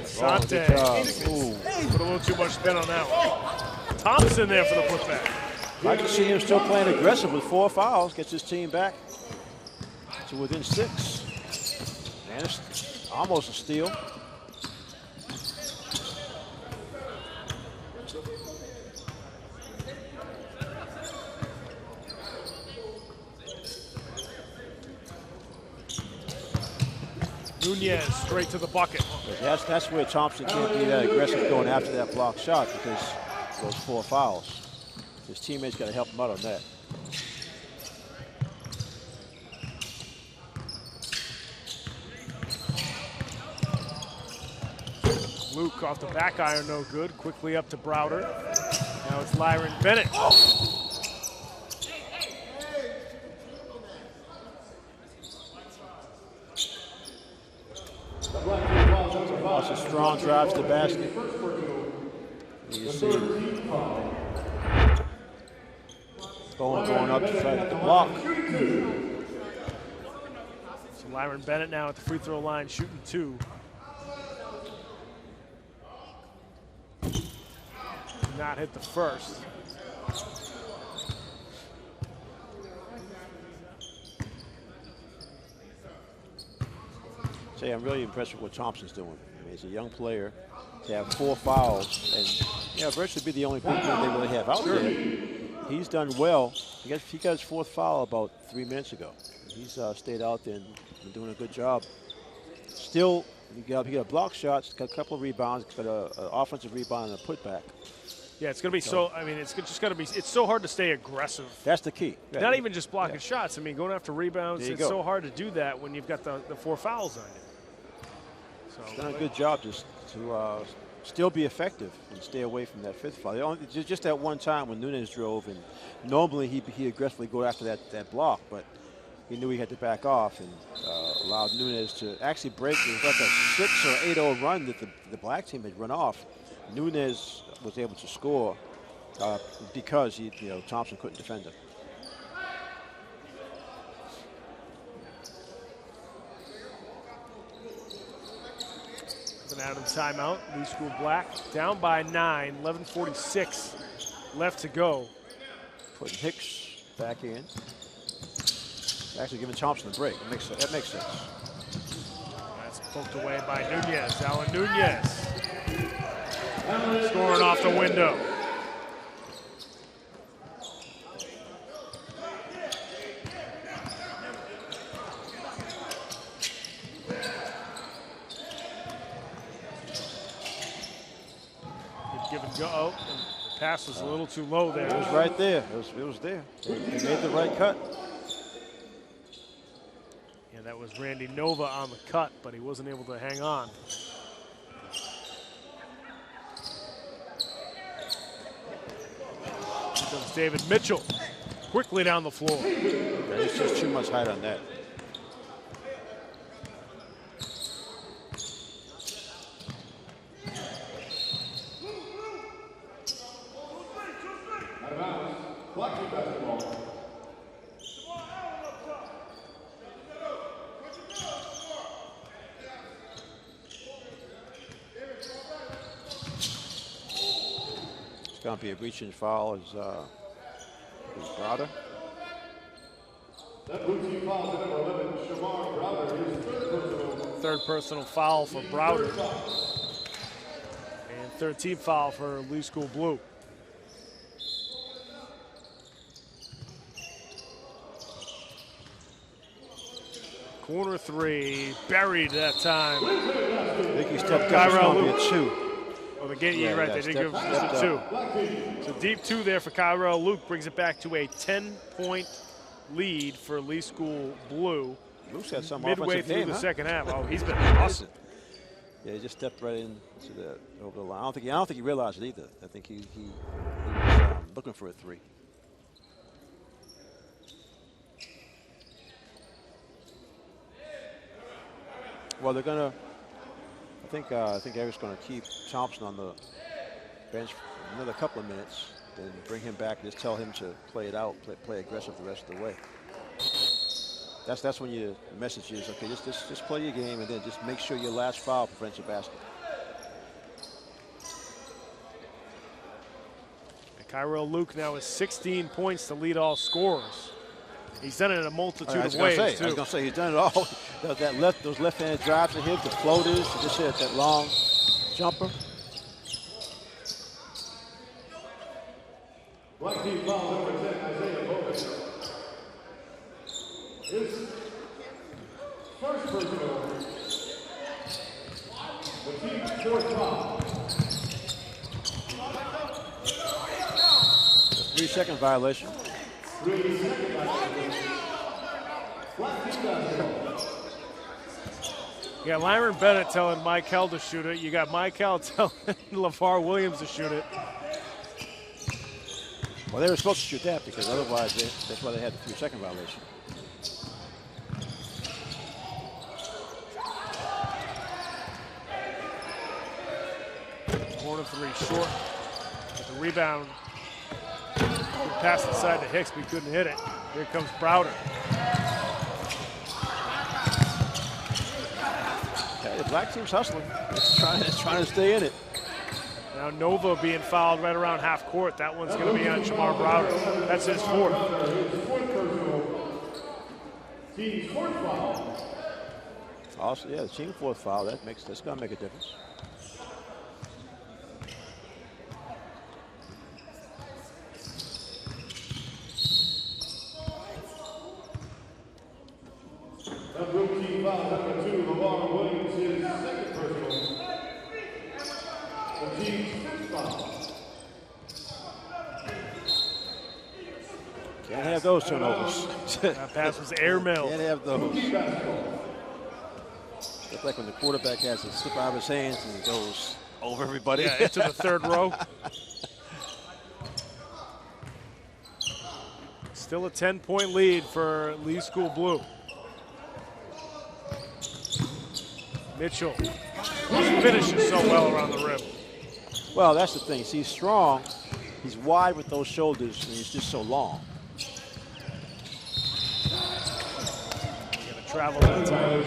Sante. Put a little too much spin on that one. Thompson there for the putback. I can see him still playing aggressive with 4 fouls. Gets his team back to within 6. And it's almost a steal. Nunez straight to the bucket. That's where Thompson can't be that aggressive going after that block shot because of those 4 fouls. His teammates got to help him out on that. Luke off the back iron, no good. Quickly up to Browder. Now it's Lyron Bennett. Lots of strong drives to the basket. You see Bowen going up to try to get the block. So Lyron Bennett now at the free throw line shooting 2. Did not hit the first. Say, I'm really impressed with what Thompson's doing. I mean, he's a young player. To have 4 fouls and virtually be the only big man they really have out there. He's done well. He got his 4th foul about 3 minutes ago. He's stayed out there and been doing a good job. Still, he got block shots, got a couple of rebounds, got an offensive rebound and a putback. Yeah, it's going to be so. I mean, it's just got to be. It's so hard to stay aggressive. That's the key. Yeah. Not even just blocking shots. I mean, going after rebounds. It's so hard to do that when you've got the 4 fouls on you. So he's done a good job just to still be effective and stay away from that 5th foul. Just that one time when Nunez drove, and normally he aggressively go after that block, but he knew he had to back off and allowed Nunez to actually break. It was like a 6 or 8-0 run that the black team had run off. Nunez was able to score because Thompson couldn't defend him. Out of the timeout, Lee School Black down by 9, 11:46 left to go. Putting Hicks back in. Actually giving Thompson a break. That makes sense. That's poked away by Nunez. Alan Nunez scoring off the window. Give and go. Oh, and the pass was a little too low there. It was right there. It was there. He made the right cut. Yeah, that was Randy Nova on the cut, but he wasn't able to hang on. Here comes David Mitchell quickly down the floor. Yeah, there's just too much height on that. It's going to be a reaching foul as Browder. That routine foul to number 11, Shamar Browder, his Third personal foul for Browder. And third team foul for Lee School Blue. Corner 3, buried that time. I think he stepped up. It's going to be a 2. Oh, the game, you're right. They did give us a 2. So deep 2 there for Kyrell Luke brings it back to a 10-point lead for Lee School Blue. Luke's had some midway offensive through game, the huh? second half. Oh, he's been awesome. Yeah, he just stepped right into the over the line. I don't think he realized it either. I think he was looking for a three. Well, they're gonna. I think Eric's gonna keep Thompson on the bench for another couple of minutes, then bring him back. Just tell him to play it out, play aggressive the rest of the way. That's when your message is, okay, just play your game and then just make sure your last foul prevents a basket. And Kyrell Luke now has 16 points to lead all scorers. He's done it in a multitude of ways, too. I was going to say, he's done it all. Those left-handed drives to him, the floaters, he just hit that long jumper. Black team foul number 10, Isaiah Bowman. His first personal. The team's fourth foul. 3-second violation. 3-second violation. Black team basketball. You got Lyron Bennett telling Mike Hell to shoot it. You got Mike Hell telling LeVar Williams to shoot it. Well, they were supposed to shoot that because otherwise that's why they had the 3-second violation. Corner three short. But the rebound. Pass inside to Hicks, but he couldn't hit it. Here comes Browder. Yeah, the black team's hustling. It's trying to stay in it. Now Nova being fouled right around half court. That one's going to be on Jamar Browder. That's his fourth. Team's fourth foul. Also, yeah, the team fourth foul. That's going to make a difference. Team foul number 2, LeVar Williams, his second personal. The team's fifth foul. Can't have those turnovers. That pass was airmail. Can't have those. It's like when the quarterback has it slip out of his hands and it goes over everybody. Yeah, into the third row. Still a 10-point lead for Lee School Blue. Mitchell finishes so well around the rim. Well, that's the thing. He's strong. He's wide with those shoulders, and he's just so long. Going to travel that time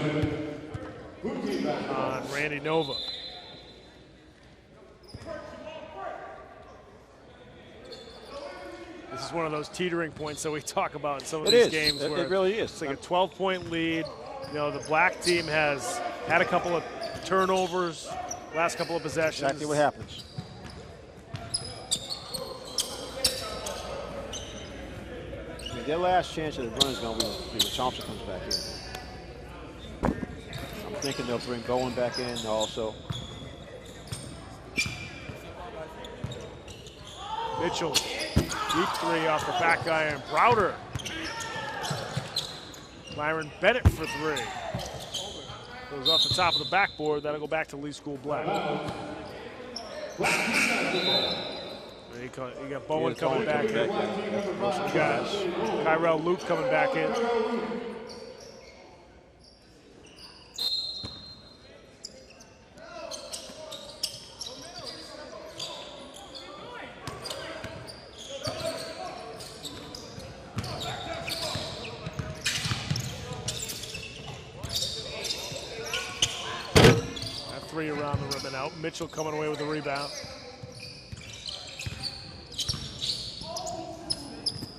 on Randy Nova. This is one of those teetering points that we talk about in some of these games. It where really is. It's like a 12-point lead. You know, the black team has had a couple of turnovers, last couple of possessions. Exactly what happens. I mean, their last chance of the run is going to be when Thompson comes back in. I'm thinking they'll bring Bowen back in also. Mitchell, deep three off the back iron. Browder. Lyron Bennett for three. Goes off the top of the backboard. That'll go back to Lee School Black. You got Bowen coming back in. You got Kyrell Luke coming back in. Three around the rim and out. Mitchell coming away with the rebound.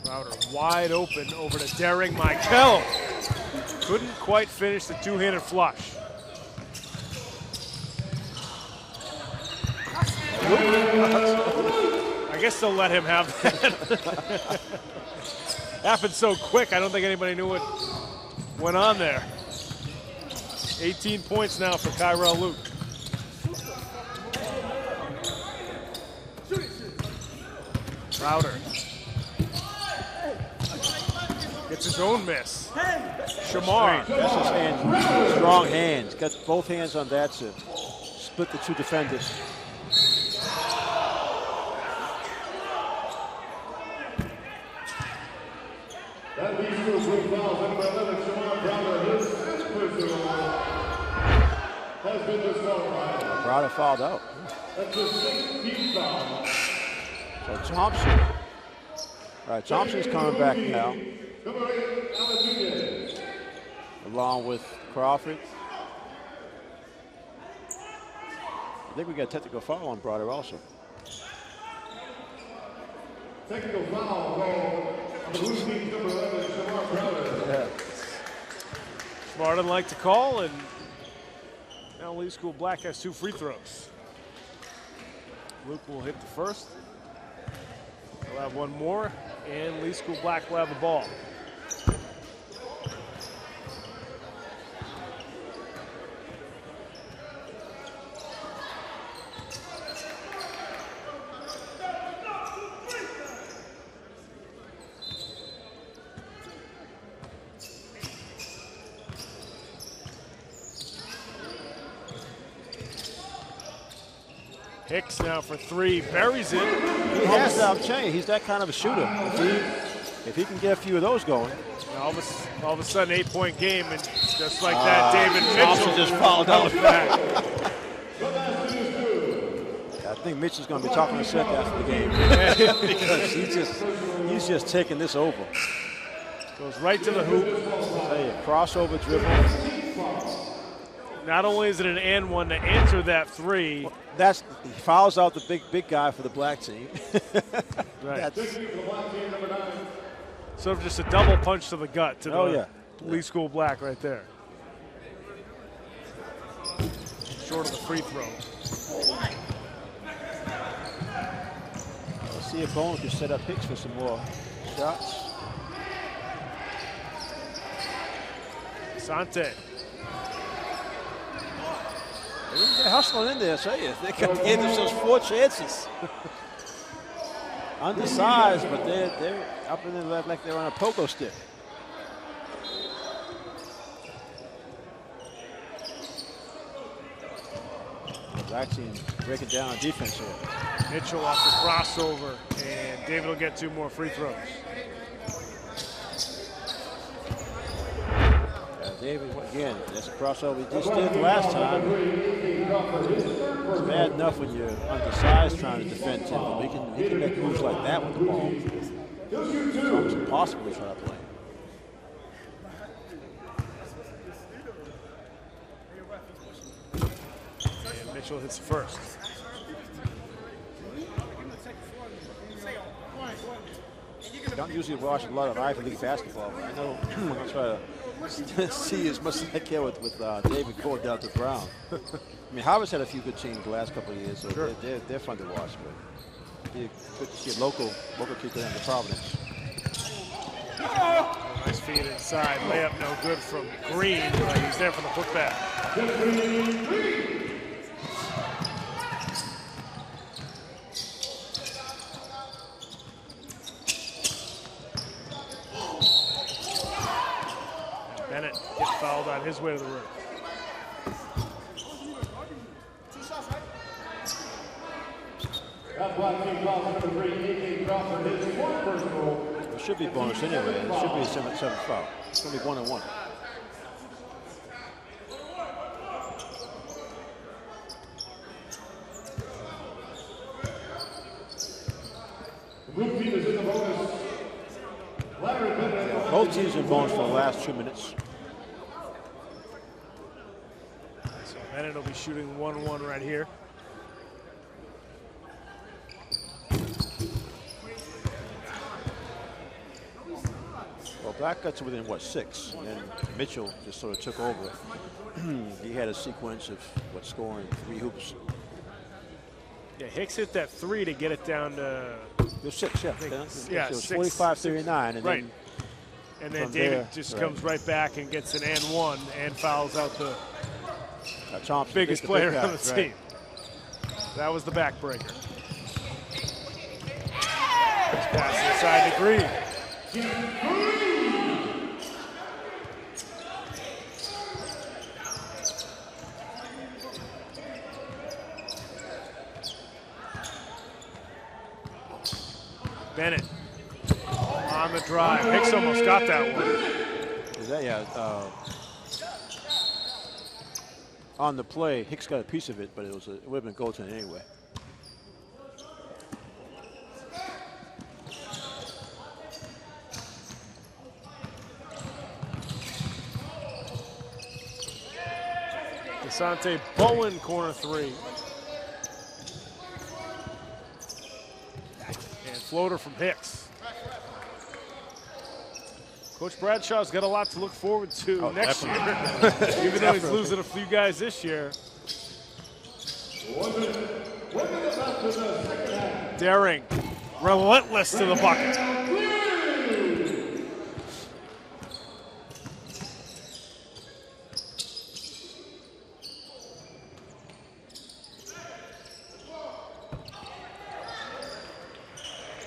Browder wide open over to Daring Michael. Couldn't quite finish the two-handed flush. I guess they'll let him have that. Happened so quick, I don't think anybody knew what went on there. 18 points now for Kyrell Luke. Browder It's his own miss. Shamar. That's his hands, strong hands. Got both hands on that to split the two defenders. That leads to a group foul. Number 11, Shamar Browder, his fifth personal, has been disqualified. Browder fouled out. That's his sixth team foul. So Thompson. All right, Thompson's coming back now. Number 8, Alan Nunez. Along with Crawford. I think we got a technical foul on Browder also. Technical foul called on the blue team's number 11, Shamar Browder. Yeah. Smart didn't like to call, and now Lee School Black has 2 free throws. Luke will hit the first. We'll have one more, and Lee School Black will have the ball. Hicks now for 3, buries it. He has that chain. He's that kind of a shooter. If he can get a few of those going. All of a sudden, 8-point game, and just like that, David Mitchell just fouled out. back. I think Mitchell's going to be talking to Seth after the game because he's just taking this over. Goes right to the hoop. Hey, crossover dribble. Not only is it an and one to answer that 3. He fouls out the big guy for the black team. Right. Sort of just a double punch to the gut to the Lee School Black right there. Short of the free throw. Let's see if Bones can set up Hicks for some more shots. Sante. They're hustling in there, say it. They gave themselves 4 chances. Undersized, but they're up in the left like they're on a pogo stick. Black team breaking down on defense here. Mitchell off the crossover, and David will get 2 more free throws. David, again, that's a crossover he just did last time. It's bad enough when you're undersized trying to defend him, but he can make moves like that with the ball. It's almost impossible to try to play. And Mitchell hits first. I don't usually watch a lot of Ivy League basketball, but I know I'm going to try to see as much as I can with David going down to Brown. I mean, Harvard's had a few good teams the last couple of years, so they're fun to watch. But it'd be good to see a local kid down to Providence. Nice feed inside. Layup no good from Green, but he's there for the putback. Bennett gets fouled on his way to the rim. That black team foul number 3, A.K. Crawford, his 4th personal. It should be bonus anyway. It should be a 7-7 foul. It's going to be 1-1. The blue team is in the bonus. Both teams in bonus for the last 2 minutes. So Bennett will be shooting 1-1 right here. Well, Black got to within, what, 6? And then Mitchell just sort of took over. He had a sequence of, scoring 3 hoops. Yeah, Hicks hit that 3 to get it down to... It was 6, yeah. Yeah, it was 45-39. And right. And then David comes right back and gets an and 1 and fouls out the biggest player on the team. That was the backbreaker. Pass inside to Green. Bennett on the drive. Hicks almost got that one. On the play, Hicks got a piece of it, but it would have been goaltending anyway. Desante Bowen, corner 3. And floater from Hicks. Coach Bradshaw's got a lot to look forward to next year, even though he's losing a few guys this year. Daring, relentless to the bucket.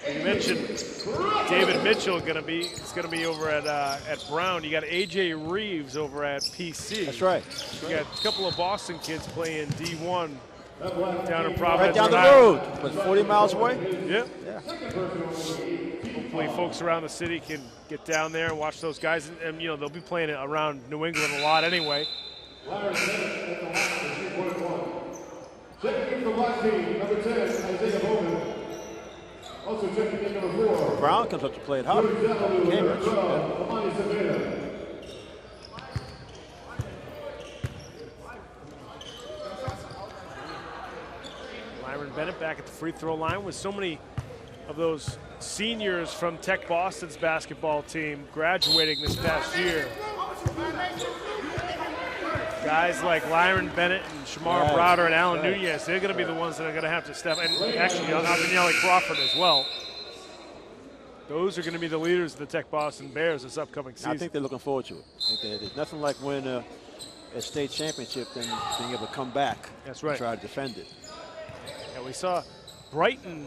You mentioned David Mitchell is going to be over at Brown. You got AJ Reeves over at PC. That's right. You got a couple of Boston kids playing D1 down in Providence. Right down the road, but 40 miles away. Yeah. Hopefully, folks around the city can get down there and watch those guys, and you know they'll be playing around New England a lot anyway. Checking in for Black Team, number 10, Isaiah Bowman. Also checking in number 4. Brown comes up to play at Howard. Cambridge. Lyron Bennett back at the free throw line with so many of those seniors from Tech Boston's basketball team graduating this past year. Guys like Lyron Bennett and Shamar Browder and Alan Nunez, they're going to be the ones that are going to have to step, and actually Avignelli Crawford as well. Those are going to be the leaders of the Tech Boston Bears this upcoming season. I think they're looking forward to it. I think there's nothing like winning a state championship than being able to come back. That's right. And try to defend it. Yeah, we saw Brighton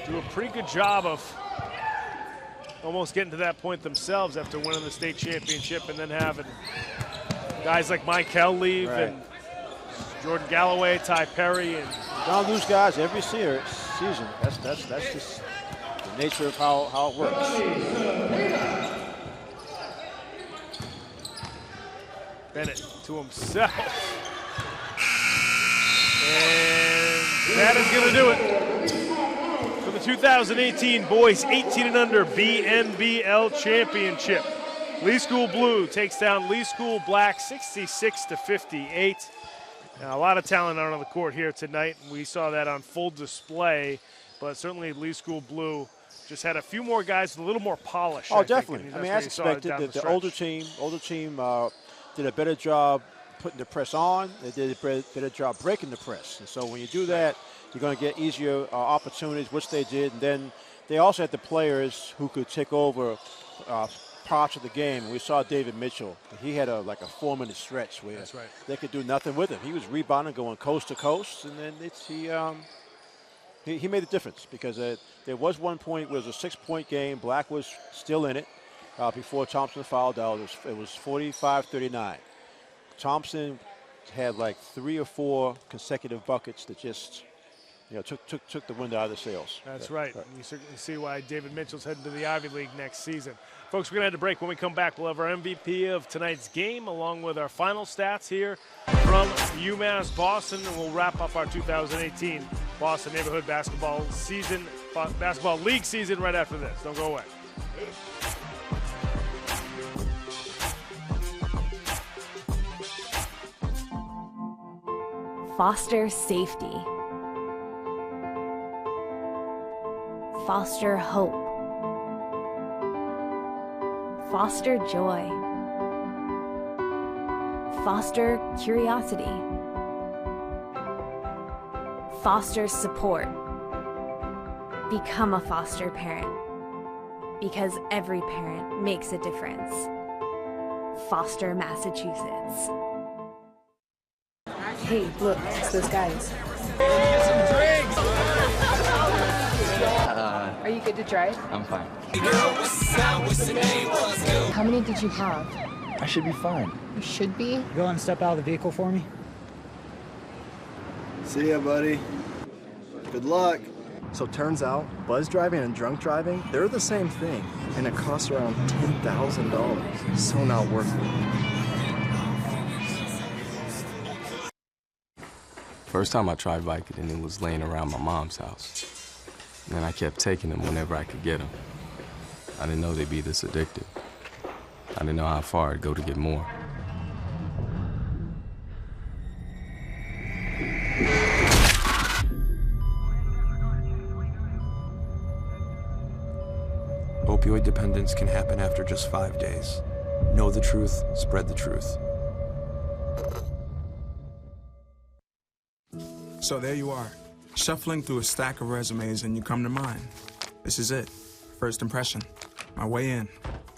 do a pretty good job of almost getting to that point themselves after winning the state championship, and then having guys like Mike Kell leave and Jordan Galloway, Ty Perry, and don't lose guys every season. That's just the nature of how it works. Bennett to himself, and that is going to do it for the 2018 Boys 18 and Under BNBL Championship. Lee School Blue takes down Lee School Black 66-58. Now, a lot of talent out on the court here tonight. We saw that on full display, but certainly Lee School Blue just had a few more guys with a little more polish. Oh, definitely. I mean, as expected, the older team did a better job putting the press on. They did a better job breaking the press. And so when you do that, you're going to get easier opportunities, which they did. And then they also had the players who could take over parts of the game. We saw David Mitchell. He had like a 4-minute stretch where they could do nothing with him. He was rebounding, going coast to coast, and then he made a difference because there was one point where it was a 6-point game. Black was still in it before Thompson fouled out. It was 45-39. Thompson had like 3 or 4 consecutive buckets that just took the wind out of the sails. That's right. You certainly see why David Mitchell's heading to the Ivy League next season. Folks, we're going to head to break. When we come back, we'll have our MVP of tonight's game along with our final stats here from UMass Boston, and we'll wrap up our 2018 Boston Neighborhood Basketball League season right after this. Don't go away. Foster safety. Foster hope. Foster joy. Foster curiosity. Foster support. Become a foster parent, because every parent makes a difference. Foster, Massachusetts. Hey, look, it's those guys. Are you good to drive? I'm fine. How many did you have? I should be fine. You should be? Go and step out of the vehicle for me. See ya, buddy. Good luck. So turns out, buzz driving and drunk driving, they're the same thing, and it costs around $10,000. So not worth it. First time I tried Vicodin, it was laying around my mom's house. And then I kept taking them whenever I could get them. I didn't know they'd be this addictive. I didn't know how far I'd go to get more. Opioid dependence can happen after just 5 days. Know the truth, spread the truth. So there you are, shuffling through a stack of resumes and you come to mine. This is it, first impression, my way in.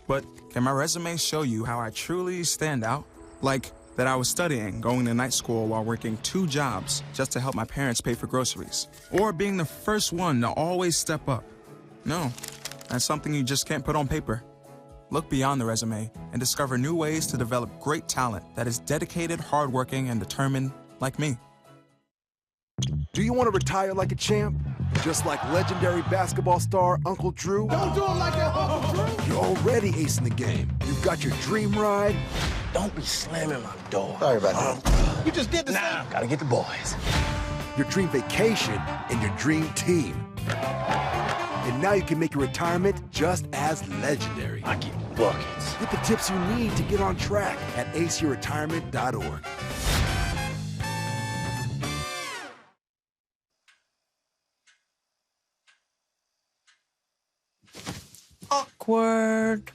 But can my resume show you how I truly stand out? Like that I was studying, going to night school while working 2 jobs just to help my parents pay for groceries. Or being the first one to always step up. No, that's something you just can't put on paper. Look beyond the resume and discover new ways to develop great talent that is dedicated, hardworking, and determined like me. Do you want to retire like a champ? Just like legendary basketball star Uncle Drew? Don't do it like that, Uncle Drew! You're already acing the game. You've got your dream ride. Don't be slamming my door. Sorry about that. You just did the same. Gotta get the boys. Your dream vacation and your dream team. And now you can make your retirement just as legendary. I get buckets. Get the tips you need to get on track at aceyourretirement.org. Awkward.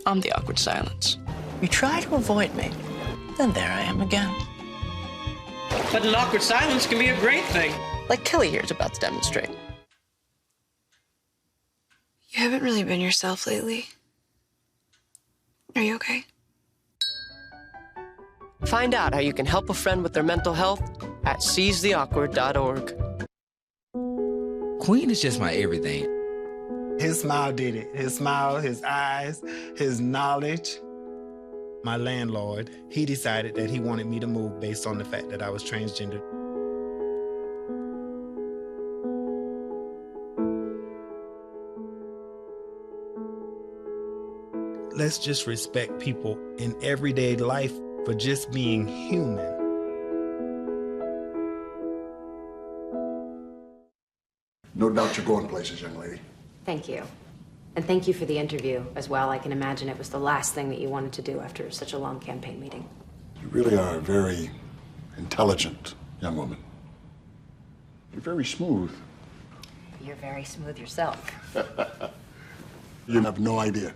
I'm the awkward silence. You try to avoid me, then there I am again. But an awkward silence can be a great thing. Like Kelly here is about to demonstrate. You haven't really been yourself lately. Are you okay? Find out how you can help a friend with their mental health at seizetheawkward.org. Queen is just my everything. His smile did it. His smile, his eyes, his knowledge. My landlord, he decided that he wanted me to move based on the fact that I was transgender. Let's just respect people in everyday life for just being human. No doubt you're going places, young lady. Thank you. And thank you for the interview as well. I can imagine it was the last thing that you wanted to do after such a long campaign meeting. You really are a very intelligent young woman. You're very smooth. You're very smooth yourself. You have no idea.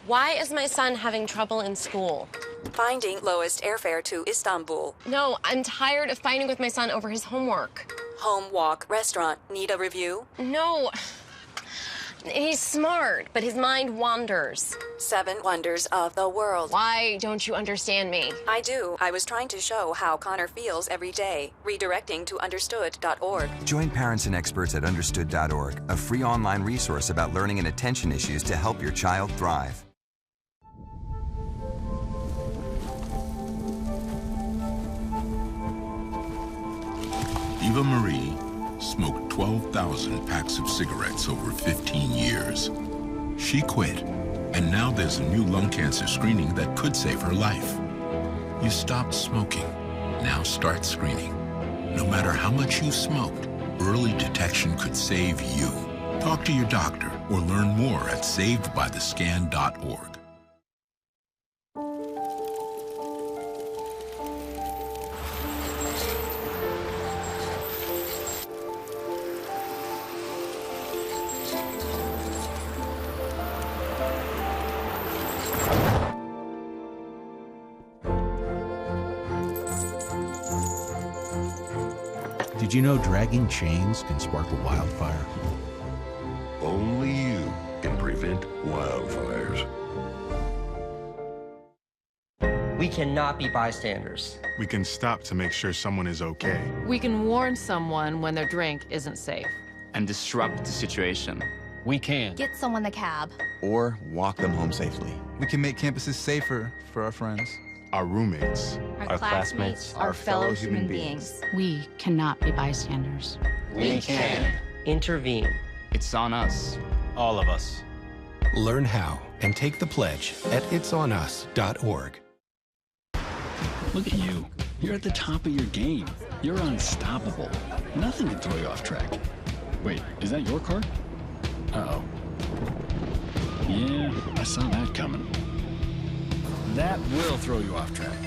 Why is my son having trouble in school? Finding lowest airfare to Istanbul. No, I'm tired of fighting with my son over his homework. Home, walk, restaurant. Need a review? No. He's smart, but his mind wanders. 7 wonders of the world. Why don't you understand me? I do. I was trying to show how Connor feels every day. Redirecting to understood.org. Join parents and experts at understood.org, a free online resource about learning and attention issues to help your child thrive. Eva Marie smoked 12,000 packs of cigarettes over 15 years. She quit, and now there's a new lung cancer screening that could save her life. You stopped smoking. Now start screening. No matter how much you smoked, early detection could save you. Talk to your doctor or learn more at savedbythescan.org. Did you know dragging chains can spark a wildfire? Only you can prevent wildfires. We cannot be bystanders. We can stop to make sure someone is okay. We can warn someone when their drink isn't safe. And disrupt the situation. We can. Get someone the cab. Or walk them home safely. We can make campuses safer for our friends, our roommates, our classmates, our fellow human beings. We cannot be bystanders. We can. Intervene. It's on us. All of us. Learn how and take the pledge at itsonus.org. Look at you. You're at the top of your game. You're unstoppable. Nothing can throw you off track. Wait, is that your car? Uh-oh. Yeah, I saw that coming. That will throw you off track.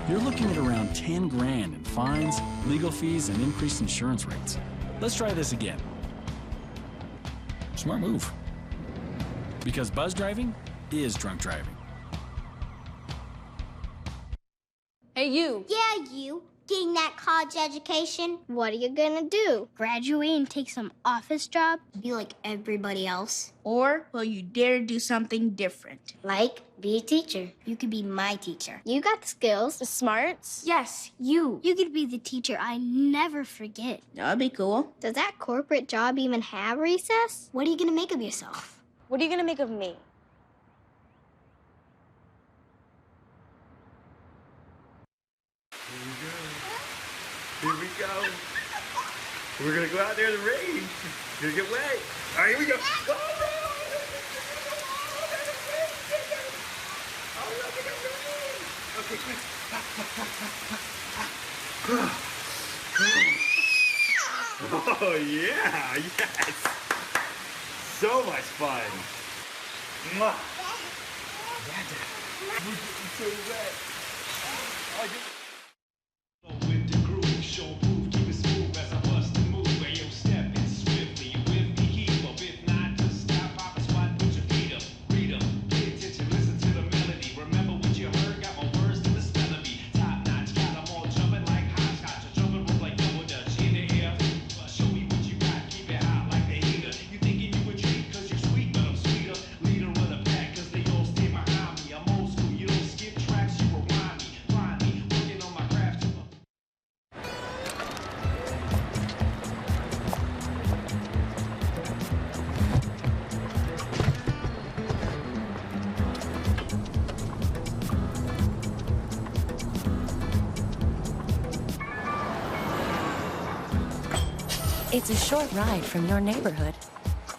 You're looking at around 10 grand in fines, legal fees, and increased insurance rates. Let's try this again. Smart move. Because buzz driving is drunk driving. Hey, you. Yeah, you. Getting that college education? What are you gonna do? Graduate and take some office job? Be like everybody else? Or will you dare do something different? Like be a teacher. You could be my teacher. You got the skills. The smarts? Yes, you. You could be the teacher I never forget. That'd be cool. Does that corporate job even have recess? What are you gonna make of yourself? What are you gonna make of me? Here we go. We're gonna go out there in the rain. Gonna get wet. All right, here we go. Go, okay, quick. Oh yeah, yes. So much fun. Mwah. We're getting so wet. It's a short ride from your neighborhood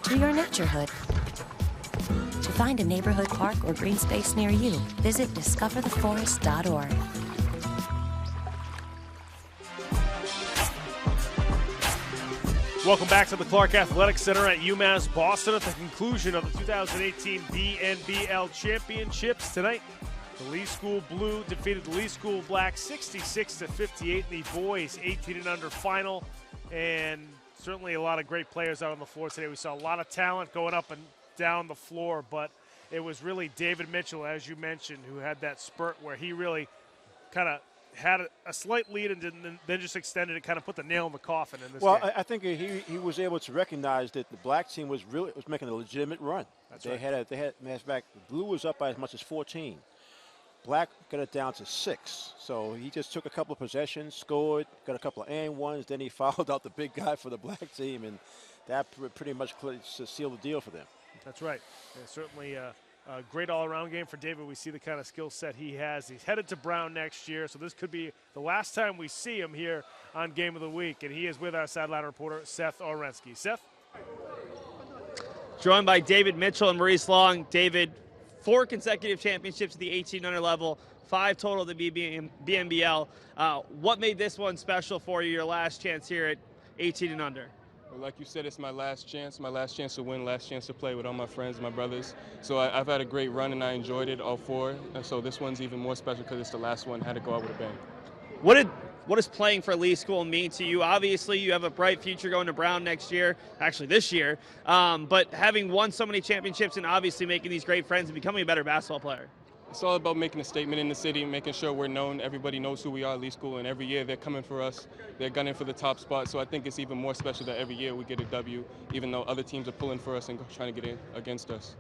to your naturehood. To find a neighborhood park or green space near you, visit discovertheforest.org. Welcome back to the Clark Athletic Center at UMass Boston at the conclusion of the 2018 BNBL Championships. Tonight, the Lee School Blue defeated the Lee School Black 66-58 in the boys 18 and under final. And certainly a lot of great players out on the floor today. We saw a lot of talent going up and down the floor, but it was really David Mitchell, as you mentioned, who had that spurt where he really kind of had a slight lead and then just extended it, kind of put the nail in the coffin in this game. Well, I think he was able to recognize that the black team was making a legitimate run. That's they right. had matter of fact, the blue was up by as much as 14. Black got it down to 6. So he just took a couple of possessions, scored, got a couple of and ones, then he fouled out the big guy for the black team, and that pretty much sealed the deal for them. That's right. And certainly a great all-around game for David. We see the kind of skill set he has. He's headed to Brown next year, so this could be the last time we see him here on Game of the Week. And he is with our sideline reporter, Seth Orensky. Seth? Joined by David Mitchell and Maurice Long. David, 4 consecutive championships at the 18 under level, 5 total at the BNBL. What made this one special for you, your last chance here at 18 and under? Well, like you said, it's my last chance to win, last chance to play with all my friends, my brothers. So I've had a great run, and I enjoyed it, all 4. And so this one's even more special because it's the last one. I had to go out with a bang. What does playing for Lee School mean to you? Obviously, you have a bright future going to Brown next year, actually this year. But having won so many championships and obviously making these great friends and becoming a better basketball player. It's all about making a statement in the city, making sure we're known. Everybody knows who we are at Lee School, and every year they're coming for us. They're gunning for the top spot. So I think it's even more special that every year we get a W, even though other teams are pulling for us and trying to get in against us.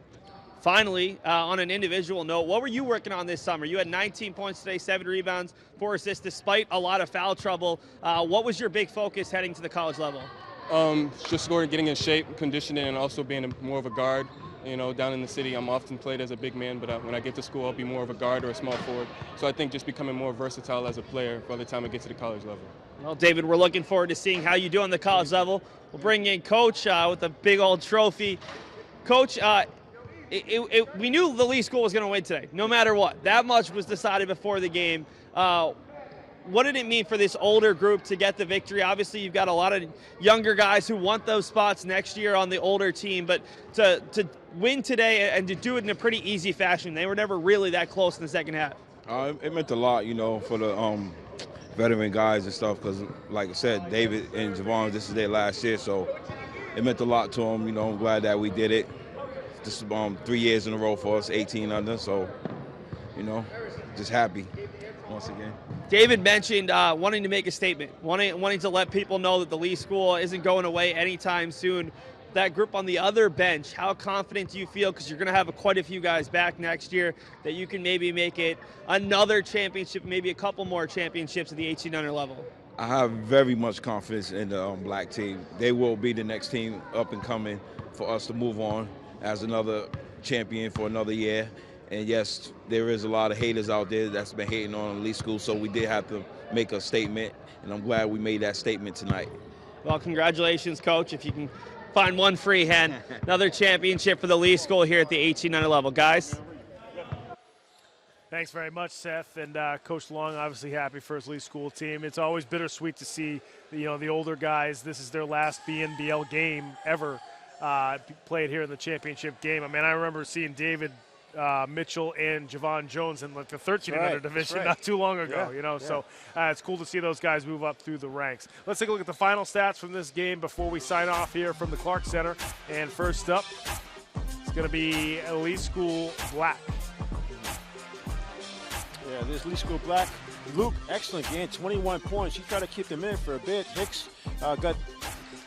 Finally, on an individual note, what were you working on this summer? You had 19 points today, 7 rebounds, 4 assists, despite a lot of foul trouble. What was your big focus heading to the college level? Just sort of getting in shape, conditioning, and also being more of a guard. You know, down in the city, I'm often played as a big man, but when I get to school, I'll be more of a guard or a small forward. So I think just becoming more versatile as a player by the time I get to the college level. Well, David, we're looking forward to seeing how you do on the college level. We'll bring in Coach with a big old trophy. Coach, we knew the Lee School was going to win today, no matter what. That much was decided before the game. What did it mean for this older group to get the victory? Obviously, you've got a lot of younger guys who want those spots next year on the older team, but to win today and to do it in a pretty easy fashion, they were never really that close in the second half. It meant a lot, you know, for the veteran guys and stuff, because, like I said, David and Javon, this is their last year, so it meant a lot to them. You know, I'm glad that we did it. This is 3 years in a row for us, 18 under, so, you know, just happy once again. David mentioned wanting to make a statement, wanting to let people know that the Lee School isn't going away anytime soon. That group on the other bench, how confident do you feel, because you're going to have quite a few guys back next year, that you can maybe make it another championship, maybe a couple more championships at the 1800 level? I have very much confidence in the black team. They will be the next team up and coming for us to move on as another champion for another year. And yes, there is a lot of haters out there that's been hating on Lee School, so we did have to make a statement, and I'm glad we made that statement tonight. Well, congratulations, Coach. If you can find one free hand, another championship for the Lee School here at the 1800 level. Guys? Thanks very much, Seth. And Coach Long, obviously happy for his Lee School team. It's always bittersweet to see, you know, the older guys. This is their last BNBL game ever played here in the championship game. I mean, I remember seeing David Mitchell and Javon Jones in like the 1300 division not too long ago, you know, so it's cool to see those guys move up through the ranks. Let's take a look at the final stats from this game before we sign off here from the Clark Center. And first up, it's going to be Lee School Black. Yeah, this Lee School Black. Luke, excellent game, 21 points. He tried to keep them in for a bit. Hicks got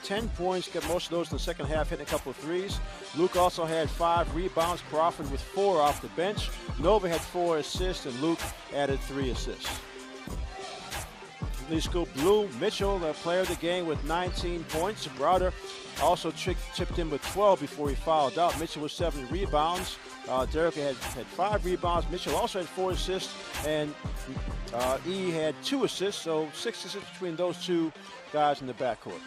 10 points, got most of those in the second half, hitting a couple of threes. Luke also had 5 rebounds. Crawford with 4 off the bench. Nova had 4 assists, and Luke added 3 assists. Lee School Blue, Mitchell, the player of the game, with 19 points. Browder also chipped in with 12 before he fouled out. Mitchell with 7 rebounds. Derek had 5 rebounds. Mitchell also had 4 assists, and E had 2 assists, so 6 assists between those two guys in the backcourt.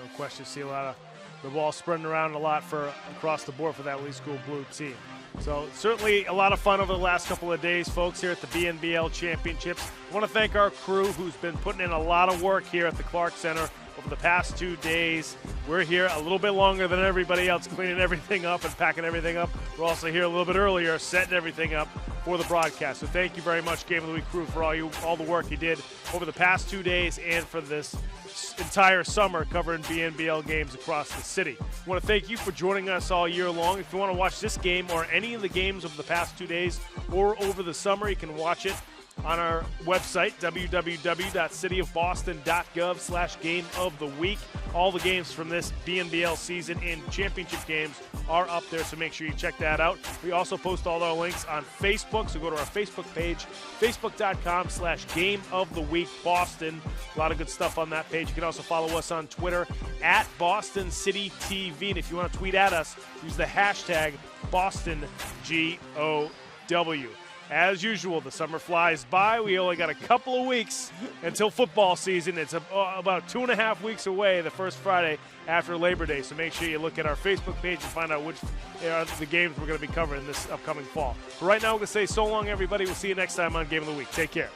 No question, see a lot of the ball spreading around a lot for across the board for that Lee School Blue team. So certainly a lot of fun over the last couple of days, folks, here at the BNBL Championships. I want to thank our crew who's been putting in a lot of work here at the Clark Center over the past 2 days. We're here a little bit longer than everybody else, cleaning everything up and packing everything up. We're also here a little bit earlier, setting everything up for the broadcast. So thank you very much, Game of the Week crew, for all the work you did over the past 2 days and for this entire summer covering BNBL games across the city. I want to thank you for joining us all year long. If you want to watch this game or any of the games over the past 2 days or over the summer, you can watch it on our website, www.cityofboston.gov/game of the week. All the games from this BNBL season and championship games are up there, so make sure you check that out. We also post all our links on Facebook, so go to our Facebook page, facebook.com/game of the week Boston. A lot of good stuff on that page. You can also follow us on Twitter at Boston City TV. And if you want to tweet at us, use the hashtag BostonGOW. As usual, the summer flies by. We only got a couple of weeks until football season. It's about 2.5 weeks away, the first Friday after Labor Day. So make sure you look at our Facebook page and find out which are the games we're going to be covering this upcoming fall. For right now, we're going to say so long, everybody. We'll see you next time on Game of the Week. Take care.